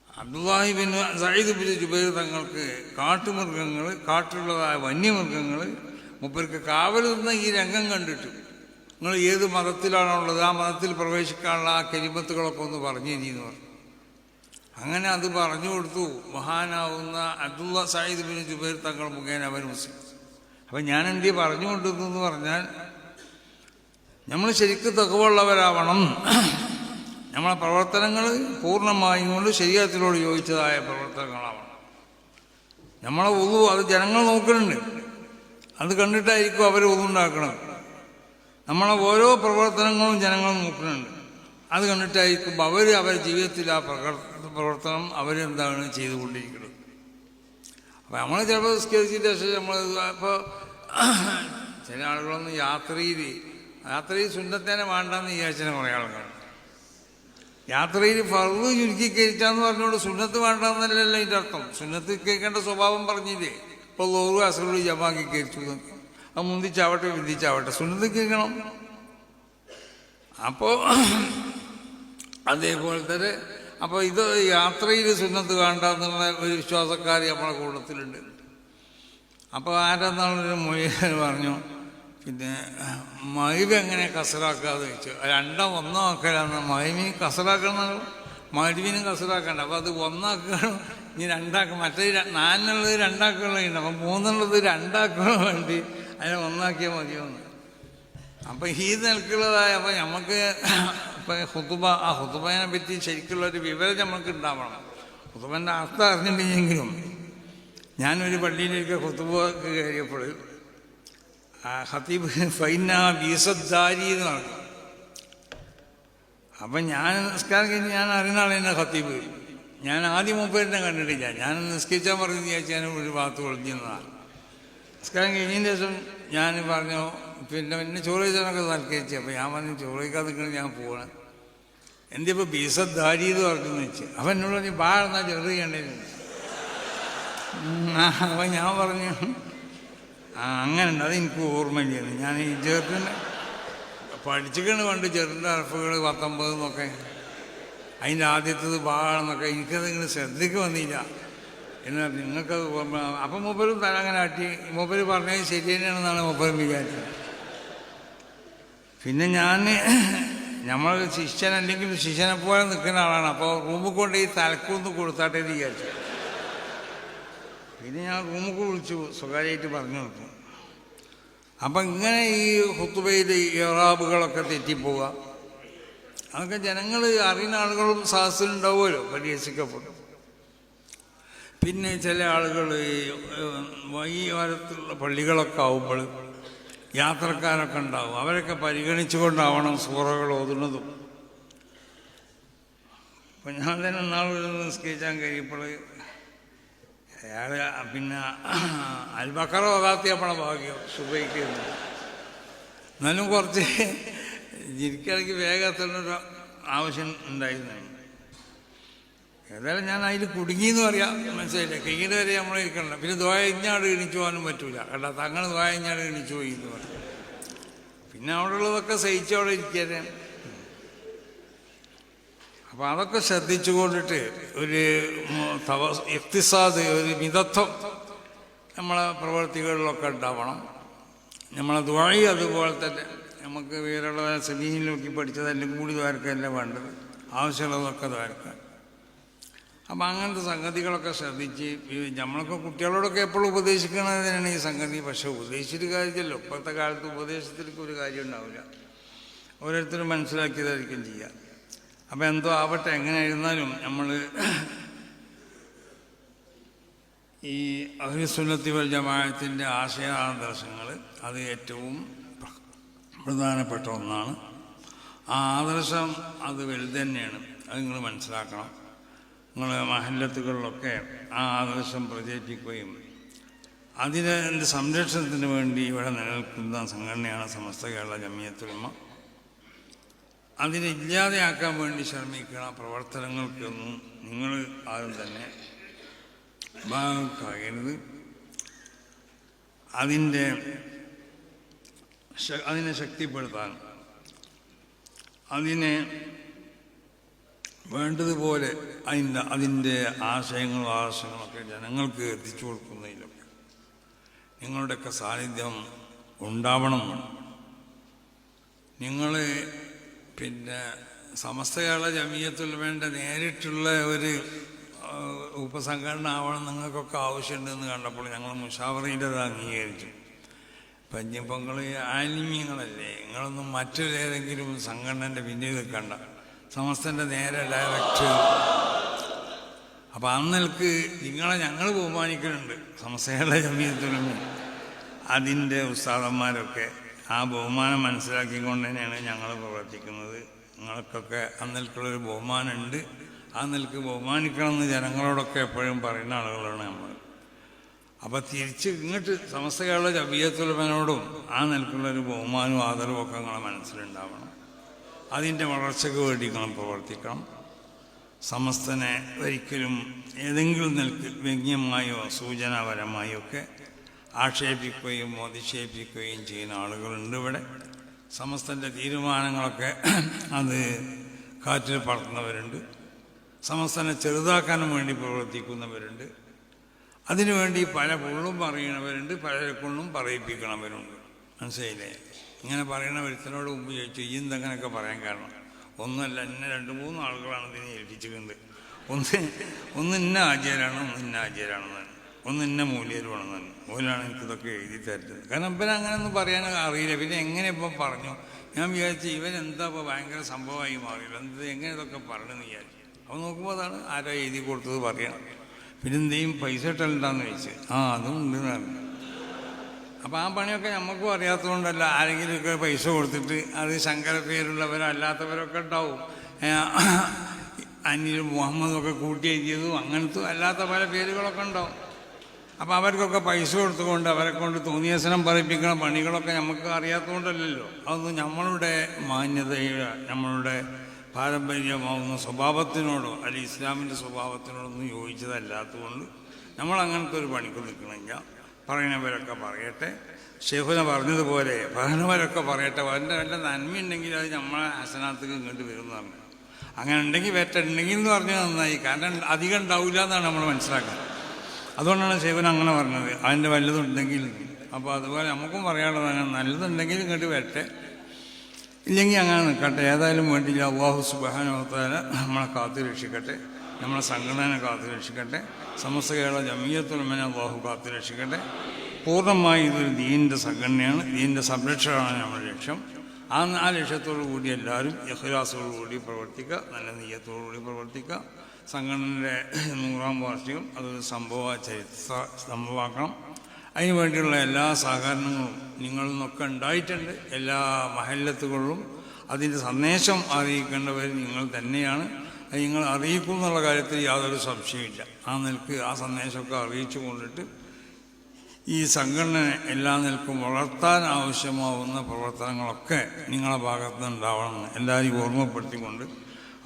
Abdullahi bin Sayyid bin Jubair തങ്ങൾക്ക് കാട്ടുമൃഗങ്ങൾ, കാട്ടിലുള്ളതായ വന്യമൃഗങ്ങൾ മൂപ്പർക്ക് കാവൽ നിന്ന ഈ രംഗം കണ്ടിട്ട്, നിങ്ങൾ ഏത് മതത്തിലാണുള്ളത്, ആ മതത്തിൽ പ്രവേശിക്കാനുള്ള ആ കെലിമത്തുകളൊക്കെ ഒന്ന് പറഞ്ഞു തരീന്ന് പറഞ്ഞു. അങ്ങനെ അത് പറഞ്ഞു കൊടുത്തു. മഹാനാവുന്ന അബ്ദുള്ള സയ്യിദ് ബിൻ ജുബൈർ തങ്ങൾ മുഖേന അവർ മുസ്ലിം. അപ്പം ഞാൻ എന്ത് പറഞ്ഞു കൊണ്ടിരുന്നു പറഞ്ഞാൽ, നമ്മൾ ശരിക്കും തഖ്വയുള്ളവരാവണം. നമ്മളെ പ്രവർത്തനങ്ങൾ പൂർണ്ണമായും കൊണ്ട് ശരീരത്തിനോട് യോജിച്ചതായ പ്രവർത്തനങ്ങളാവണം. നമ്മളെ ഉളു അത് ജനങ്ങൾ നോക്കുന്നുണ്ട്, അത് കണ്ടിട്ടായിരിക്കും അവർ ഉളുണ്ടാക്കണം. നമ്മളെ ഓരോ പ്രവർത്തനങ്ങളും ജനങ്ങൾ നോക്കുന്നുണ്ട്, അത് കണ്ടിട്ടായിരിക്കും അവരുടെ ജീവിതത്തിൽ ആ പ്രവർത്തനം അവരെന്താണ് ചെയ്തുകൊണ്ടിരിക്കുന്നത്. അപ്പം നമ്മൾ ചിലപ്പോൾ സ്കരിച്ചിട്ട് ശേഷം നമ്മൾ ഇപ്പോൾ ചില ആളുകളൊന്നും യാത്രയിൽ സുന്നത്തേനെ വേണ്ടെന്ന് വിചാരിച്ചാൽ കുറേ ആൾക്കാർ യാത്രയിൽ ഫർദ് ചുരുക്കി കഴിച്ചാന്ന് പറഞ്ഞുകൊണ്ട് സുന്നത്ത് വേണ്ടെന്നല്ലല്ലോ ഇതിൻ്റെ അർത്ഥം. സുന്നത്ത് കേൾക്കേണ്ട സ്വഭാവം പറഞ്ഞില്ലേ. ഇപ്പോൾ ലോറു അസറുകൾ ജമാക്കി കഴിച്ചു, അത് മുന്തിച്ചാവട്ടെ വിന്ദിച്ചാവട്ടെ, സുന്നത്ത് കേൾക്കണം. അപ്പോൾ അതേപോലെ തന്നെ അപ്പോൾ ഇത് യാത്രയിൽ സുന്നത്ത് വേണ്ടെന്നുള്ള ഒരു വിശ്വാസക്കാർ നമ്മളെ കൂട്ടത്തിലുണ്ട്. അപ്പോൾ ആരെന്നാളൊരു മൊയ്യൻ പറഞ്ഞു, പിന്നെ മൈബ് എങ്ങനെ കസറാക്കാന്ന് ചോദിച്ചു. രണ്ടോ ഒന്നോ ആക്കലാന്ന്. മൈമിന് കസറാക്കണം, മരുവിനും കസറാക്കണ്ട. അപ്പോൾ അത് ഒന്നാക്കണം, ഇനി രണ്ടാക്കണം. മറ്റേ നാലിനുള്ളത് രണ്ടാക്കുകളുണ്ട്, അപ്പം മൂന്നുള്ളത് രണ്ടാക്കണം വേണ്ടി അതിനെ ഒന്നാക്കിയാൽ മതിയോന്ന്. അപ്പം ഈ നിലക്കുള്ളതായ അപ്പം നമുക്ക് ഇപ്പം ഹുതുബ, ആ ഹുതുബനെ പറ്റി ശരിക്കുള്ളൊരു വിവരം നമുക്ക് ഉണ്ടാവണം. ഹുതുബൻ്റെ അർത്ഥം അറിഞ്ഞിട്ടില്ലെങ്കിലും ഞാനൊരു പള്ളിയിലേക്ക് ഹുതുബക്ക് കയറിയപ്പോൾ ഖത്തീബ് ഫൈന ബീസദ്ദാരി എന്ന് പറഞ്ഞു. അപ്പം ഞാൻ നിസ്കാരം കഴിഞ്ഞ് ഞാൻ അറിയുന്ന ആളെന്നെ ഖത്തീബ്. ഞാൻ ആദ്യം മൂപ്പേരിനെ കണ്ടിട്ടില്ല. ഞാൻ നിസ്കരിച്ചാൽ പറഞ്ഞു വിചാരിച്ചാൽ ഞാൻ ഒരു ഭാഗത്ത് ഒളിഞ്ഞതാണ്. നിസ്കാരം കഴിഞ്ഞതിന് ശേഷം ഞാൻ പറഞ്ഞു, പിന്നെ ചോറ് കഴിച്ചാലൊക്കെ തൽക്കരിച്ചു. അപ്പം ഞാൻ പറഞ്ഞു ചോറ് കഴിക്കാതെ നിൽക്കണം, ഞാൻ പോകണം. എൻ്റെ ഇപ്പോൾ ബീസദ്ദാരി എന്ന് പറഞ്ഞെന്ന് വെച്ച്. അപ്പം എന്നോട് പറഞ്ഞു ബാഴെന്നാൽ ചെറു ചെയ്യേണ്ടത്. അപ്പം ഞാൻ പറഞ്ഞു അങ്ങനെ ഉണ്ട്, അതെനിക്ക് ഓർമ്മയില്ല. ഞാൻ ഈ ചെറുത്തിന് പഠിച്ചിട്ടാണ് പണ്ട് ചെറുൻ്റെ അറഫുകൾ 19 എന്നൊക്കെ, അതിൻ്റെ ആദ്യത്തത് ബാണെന്നൊക്കെ. എനിക്കത് ഇങ്ങനെ ശ്രദ്ധയ്ക്ക് വന്നില്ല. എന്നാൽ നിങ്ങൾക്കത് അപ്പം മൂപ്പരും തല അങ്ങനെ ആട്ടി. മൂപ്പര് പറഞ്ഞത് ശരി തന്നെയാണെന്നാണ് മൂപ്പരും വിചാരിച്ചത്. പിന്നെ നമ്മൾ ശിഷ്യൻ അല്ലെങ്കിൽ ശിഷ്യനെ പോലെ നിൽക്കുന്ന ആളാണ്. അപ്പോൾ റൂമിൽ കൊണ്ട് ഈ തലക്കൊന്ന് കൊടുത്താട്ടേ വിചാരിച്ചു. പിന്നെ ഞാൻ റൂമിൽ വിളിച്ചു സ്വകാര്യമായിട്ട് പറഞ്ഞു കൊടുത്തു. അപ്പം ഇങ്ങനെ ഈ ഖുതുബയിൽ ഇറാബുകളൊക്കെ തെറ്റിപ്പോവുക, അതൊക്കെ ജനങ്ങൾ അറിയുന്ന ആളുകളും സാഹസിലുണ്ടാവുമല്ലോ, പരിഹസിക്കപ്പെടും. പിന്നെ ചില ആളുകൾ വൈകാലത്തുള്ള പള്ളികളൊക്കെ ആവുമ്പോൾ യാത്രക്കാരൊക്കെ ഉണ്ടാവും, അവരൊക്കെ പരിഗണിച്ചുകൊണ്ടാവണം സൂറകൾ ഓതുന്നതും. അപ്പം ഞാൻ തന്നെ നാളെ നിസ്കരിച്ചാൻ കഴിയപ്പോൾ അയാൾ പിന്നെ അൽബക്കറ ഓതാത്തിയപ്പോഴ ഭാഗ്യം സുബൈക്ക്. എന്നാലും കുറച്ച് ഇരിക്കണമെങ്കിൽ വേഗത്തിനൊരു ആവശ്യം ഉണ്ടായിരുന്നു. ഏതായാലും ഞാൻ അതിൽ കുടുങ്ങിയെന്ന് പറയാം, മനസ്സിലായില്ലേ? കീട് വരെ നമ്മൾ ഇരിക്കണ്ട. പിന്നെ ദ്വായഞ്ഞാട് എണീച്ചു പോകാനും പറ്റൂല. കേട്ടോ, തങ്ങൾ ദ്വായഞ്ഞാട് എണീച്ചു പോയി എന്ന് പറയും. പിന്നെ അവിടെ ഉള്ളതൊക്കെ സഹിച്ചവിടെ ഇരിക്കാതെ. അപ്പം അതൊക്കെ ശ്രദ്ധിച്ചുകൊണ്ടിട്ട് ഒരു ഇഖ്തിസാദ്, ഒരു മിതത്വം നമ്മളെ പ്രവർത്തികളിലൊക്കെ ഉണ്ടാവണം. നമ്മളെ ദുആഇ അതുപോലെ തന്നെ നമുക്ക് വേറെയുള്ള സെമീനിൽ നോക്കി പഠിച്ചതെല്ലാം കൂടി ദ്വാരക്കല്ല വേണ്ടത്, ആവശ്യമുള്ളതൊക്കെ ദ്വാരക്കാൻ. അപ്പം അങ്ങനത്തെ സംഗതികളൊക്കെ ശ്രദ്ധിച്ച് നമ്മളൊക്കെ കുട്ടികളോടൊക്കെ എപ്പോഴും ഉപദേശിക്കുന്നത് തന്നെയാണ് ഈ സംഗതി. പക്ഷെ ഉപദേശിച്ചിട്ട് കാര്യമല്ലോ, ഇപ്പോഴത്തെ കാലത്ത് ഉപദേശത്തിലേക്ക് ഒരു കാര്യം ഉണ്ടാവില്ല, ഓരോരുത്തരും മനസ്സിലാക്കിയതായിരിക്കും ചെയ്യുക. അപ്പം എന്തോ ആവട്ടെ, എങ്ങനെയായിരുന്നാലും നമ്മൾ ഈ അഹ്ലുസുന്നത്തി വൽ ജമാഅത്തിൻ്റെ ആശയാദർശങ്ങൾ അത് ഏറ്റവും പ്രധാനപ്പെട്ട ഒന്നാണ്. ആ ആദർശം അത് വലുത് തന്നെയാണ്, അത് നിങ്ങൾ മനസ്സിലാക്കണം. നിങ്ങൾ മഹല്ലത്തുകളിലൊക്കെ ആ ആദർശം പ്രചരിപ്പിക്കുകയും അതിൻ്റെ സംരക്ഷണത്തിന് വേണ്ടി ഇവിടെ നിലനിൽക്കുന്ന സംഘടനയാണ് സമസ്ത കേരള ജമിയത്തുൽ ഉലമ. അതിനെ ഇല്ലാതെയാക്കാൻ വേണ്ടി ശ്രമിക്കുന്ന പ്രവർത്തനങ്ങൾക്കൊന്നും നിങ്ങൾ ആരും തന്നെ ഭാഗമാകരുത്. അതിനെ ശക്തിപ്പെടുത്താൻ, അതിനെ വേണ്ടതുപോലെ അതിൻ്റെ ആശയങ്ങളും ആദർശങ്ങളൊക്കെ ജനങ്ങൾക്ക് എത്തിച്ചു കൊടുക്കുന്നതിലൊക്കെ നിങ്ങളുടെയൊക്കെ സാന്നിധ്യം ഉണ്ടാവണം. നിങ്ങൾ പിന്നെ സമസ്ത കേരള ജമിയത്തുൽ ഉലമയുടെ നേരിട്ടുള്ള ഒരു ഉപസംഘടന ആവണം നിങ്ങൾക്കൊക്കെ ആവശ്യമുണ്ടെന്ന് കണ്ടപ്പോൾ ഞങ്ങൾ മുശാവറയിൻ്റെത് അംഗീകരിച്ചു. ഇപ്പം ഇനിയിപ്പോൾ നിങ്ങൾ ആലിമീങ്ങളല്ലേ, നിങ്ങളൊന്നും മറ്റൊരേതെങ്കിലും സംഘടനൻ്റെ പിന്നിൽ നിൽക്കണ്ട, സമസ്തൻ്റെ നേരെ ഡയറക്റ്റ്. അപ്പം അന്നൽക്ക് നിങ്ങളെ ഞങ്ങൾ ബഹുമാനിക്കുന്നുണ്ട്, സമസ്ത കേരള ജമിയത്തുൽ ഉലമ അതിൻ്റെ ഉസ്താദന്മാരൊക്കെ ആ ബഹുമാനം മനസ്സിലാക്കിക്കൊണ്ട് തന്നെയാണ് ഞങ്ങൾ പ്രവർത്തിക്കുന്നത്. നിങ്ങൾക്കൊക്കെ അന്നൽക്കുള്ളൊരു ബഹുമാനമുണ്ട്, ആ നിലക്ക് ബഹുമാനിക്കണമെന്ന് ജനങ്ങളോടൊക്കെ എപ്പോഴും പറയുന്ന ആളുകളാണ് നമ്മൾ. അപ്പം തിരിച്ച് ഇങ്ങോട്ട് സമസ്ത കേരള ജമിയത്തുൽ ഉലമയോടും ആ നിലക്കുള്ളൊരു ബഹുമാനവും ആദരവും ഒക്കെ നിങ്ങളെ മനസ്സിലുണ്ടാവണം. അതിൻ്റെ വളർച്ചയ്ക്ക് വേണ്ടി നിങ്ങൾ പ്രവർത്തിക്കണം. സമസ്തനെ ഒരിക്കലും ഏതെങ്കിലും നിലക്ക് വ്യംഗ്യമായോ സൂചനാപരമായോ ഒക്കെ ആക്ഷേപിക്കുകയും അധിക്ഷേപിക്കുകയും ചെയ്യുന്ന ആളുകളുണ്ട് ഇവിടെ. സമസ്തൻ്റെ തീരുമാനങ്ങളൊക്കെ അത് കാറ്റിൽ പറത്തുന്നവരുണ്ട്, സമസ്തനെ ചെറുതാക്കാനും വേണ്ടി പ്രവർത്തിക്കുന്നവരുണ്ട്, അതിനുവേണ്ടി പല പൊള്ളും പറയുന്നവരുണ്ട്, പലരെക്കൊണ്ടും പറയിപ്പിക്കണവരുണ്ട്. മനസ്സിലായില്ലേ? ഇങ്ങനെ പറയുന്ന ഒരുത്തനോട് മുമ്പ് ചോദിച്ചു, ഈ എന്തെങ്ങനെയൊക്കെ പറയാൻ കാരണം? ഒന്നുമല്ല, എന്നെ 2-3 ആളുകളാണ് ഇതിനെ ഏൽപ്പിച്ചിട്ടുണ്ട്. ഒന്ന് ഇന്ന ആചാരാണ്, ഒന്ന് ഇന്ന ആചാരാണെന്ന്, ഒന്ന് ഇന്ന മൂല്യരുമാണെന്ന്. മൂലാണ് എനിക്കിതൊക്കെ എഴുതി തരുന്നത്. കാരണം ഇവൻ അങ്ങനെയൊന്നും പറയാൻ അറിയില്ല. പിന്നെ എങ്ങനെ ഇപ്പം പറഞ്ഞു? ഞാൻ വിചാരിച്ചു ഇവൻ എന്താ ഇപ്പോൾ ഭയങ്കര സംഭവമായി മാറിയില്ല, എങ്ങനെ ഇതൊക്കെ പറഞ്ഞെന്ന് വിചാരിച്ചു. അപ്പോൾ നോക്കുമ്പോൾ അതാണ് ആരോ എഴുതി കൊടുത്തത് പറയണം. പിന്നെ എന്തെയും പൈസ ഇട്ടലുണ്ടാന്ന് ചോദിച്ചു. അതും ഉണ്ട് എന്നാണ്. അപ്പോൾ ആ പണിയൊക്കെ നമുക്കും അറിയാത്തതുകൊണ്ടല്ല, ആരെങ്കിലുമൊക്കെ പൈസ കൊടുത്തിട്ട് അത് ശങ്കര പേരുള്ളവരോ അല്ലാത്തവരൊക്കെ ഉണ്ടാവും. അനിൽ മുഹമ്മദൊക്കെ കൂട്ടി എഴുതിയതും അങ്ങനത്തെ അല്ലാത്ത പല പേരുകളൊക്കെ ഉണ്ടാവും. അപ്പോൾ അവർക്കൊക്കെ പൈസ കൊടുത്തുകൊണ്ട് അവരെ കൊണ്ട് തോന്നിയസനം പറയിപ്പിക്കുന്ന പണികളൊക്കെ നമുക്ക് അറിയാത്തതുകൊണ്ടല്ലല്ലോ. അതൊന്നും നമ്മളുടെ മാന്യതയുടെ നമ്മളുടെ പാരമ്പര്യമാവുന്ന സ്വഭാവത്തിനോടോ അല്ലെങ്കിൽ ഇസ്ലാമിൻ്റെ സ്വഭാവത്തിനോടൊന്നും യോജിച്ചതല്ലാത്തതുകൊണ്ട് നമ്മൾ അങ്ങനത്തെ ഒരു പണിക്ക് നിൽക്കണമെങ്കിൽ പറയുന്നവരൊക്കെ പറയട്ടെ. ഷെയ്ഖുന പറഞ്ഞതുപോലെ പറയുന്നവരൊക്കെ പറയട്ടെ. അവൻ്റെ വല്ല നന്മയുണ്ടെങ്കിൽ അത് നമ്മളെ ഹസനാത്തേക്ക് ഇങ്ങോട്ട് വരുന്നതാണ്. അങ്ങനെ ഉണ്ടെങ്കിൽ വേറ്റുണ്ടെങ്കിൽ എന്ന് പറഞ്ഞാൽ നന്നായി. കാരണം അധികം ഉണ്ടാവില്ല എന്നാണ് നമ്മൾ മനസ്സിലാക്കുന്നത്. അതുകൊണ്ടാണ് ഷെയ്ഖുന അങ്ങനെ പറഞ്ഞത്, അതിൻ്റെ വല്ലതുണ്ടെങ്കിൽ. അപ്പോൾ അതുപോലെ നമുക്കും പറയാനുള്ളത്, അങ്ങനെ നല്ലതുണ്ടെങ്കിൽ ഇങ്ങോട്ട് വരട്ടെ, ഇല്ലെങ്കിൽ അങ്ങനെ നിൽക്കട്ടെ. ഏതായാലും വേണ്ടിയില്ല. അല്ലാഹു സുബ്ഹാനഹു വ തആല നമ്മളെ കാത്തു രക്ഷിക്കട്ടെ, നമ്മളെ സംഘടനയെ കാത്തു രക്ഷിക്കട്ടെ, സമസ്ത കേരള ജമിയത്തുൽ ഉലമയെ അല്ലാഹു കാത്തു രക്ഷിക്കട്ടെ. പൂർണ്ണമായി ഇതൊരു ദീനിൻ്റെ സംഘടനയാണ്, ദീനിൻ്റെ സംരക്ഷണമാണ് നമ്മുടെ ലക്ഷ്യം. ആ ലക്ഷ്യത്തോടു കൂടി എല്ലാവരും ഇഖ്ലാസോടുകൂടി പ്രവർത്തിക്കുക, നല്ല നിയ്യത്തോടുകൂടി പ്രവർത്തിക്കുക. സംഘടനയുടെ 100-ാം വാർഷികം അതൊരു സംഭവമാക്കണം. അതിനുവേണ്ടിയുള്ള എല്ലാ സഹകരണങ്ങളും നിങ്ങളിൽ നിന്നൊക്കെ ഉണ്ടായിട്ടുണ്ട്. എല്ലാ മഹല്ലത്തുകളിലും അതിൻ്റെ സന്ദേശം അറിയിക്കേണ്ടവർ നിങ്ങൾ തന്നെയാണ്. നിങ്ങൾ അറിയിക്കും എന്നുള്ള കാര്യത്തിൽ യാതൊരു സംശയമില്ല. ആ നിലക്ക് ആ സന്ദേശമൊക്കെ അറിയിച്ചു കൊണ്ടിട്ട് ഈ സംഘടന എല്ലാ നിലക്കും വളർത്താൻ ആവശ്യമാവുന്ന പ്രവർത്തനങ്ങളൊക്കെ നിങ്ങളുടെ ഭാഗത്ത് നിന്ന് ഉണ്ടാവണമെന്ന് എല്ലാവരും ഓർമ്മപ്പെടുത്തിക്കൊണ്ട്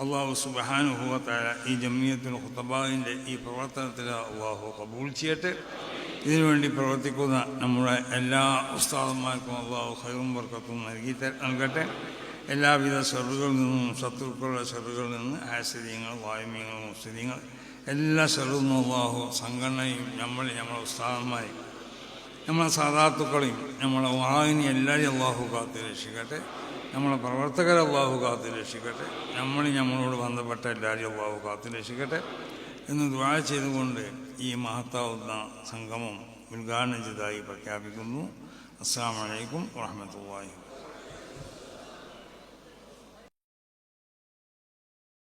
അള്ളാഹു സുബ്ഹാനഹു വ തആല ഈ ജംഇയ്യത്തുൽ ഖുതബാഇൻ്റെ ഈ പ്രവർത്തനത്തിൽ അള്ളാഹു കബൂൽ ചെയ്യട്ടെ. ഇതിനുവേണ്ടി പ്രവർത്തിക്കുന്ന നമ്മുടെ എല്ലാ ഉസ്താദന്മാർക്കും അള്ളാഹു ഖൈറും ബർക്കത്തും നൽകട്ടെ. എല്ലാവിധ ഷർറുകളിൽ നിന്നും ശത്രുക്കളുടെ ഷർറുകളിൽ നിന്ന് ഹാസിദീങ്ങൾ, വായ്മീങ്ങൾ, മുഫ്സിദീങ്ങൾ എല്ലാ ഷർറിൽ നിന്നും അള്ളാഹു സംഘടനയും നമ്മളെ ഉസ്താദന്മാരെയും നമ്മളെ സാദാത്തുക്കളെയും നമ്മളെ വാഹിനി എല്ലാവരെയും അള്ളാഹു കാത്ത് രക്ഷിക്കട്ടെ. നമ്മളെ പ്രവർത്തകരെ അള്ളാഹു കാത്ത് രക്ഷിക്കട്ടെ. നമ്മളോട് ബന്ധപ്പെട്ട എല്ലാവരെയും അള്ളാഹു കാത്ത് രക്ഷിക്കട്ടെ എന്ന് ദുആ ചെയ്തുകൊണ്ട് ഈ മഹത്താവുന്ന സംഗമം ഉദ്ഘാടനം ചെയ്തതായി പ്രഖ്യാപിക്കുന്നു. അസ്സലാമു അലൈക്കും വറഹ്മത്തുള്ളാഹി.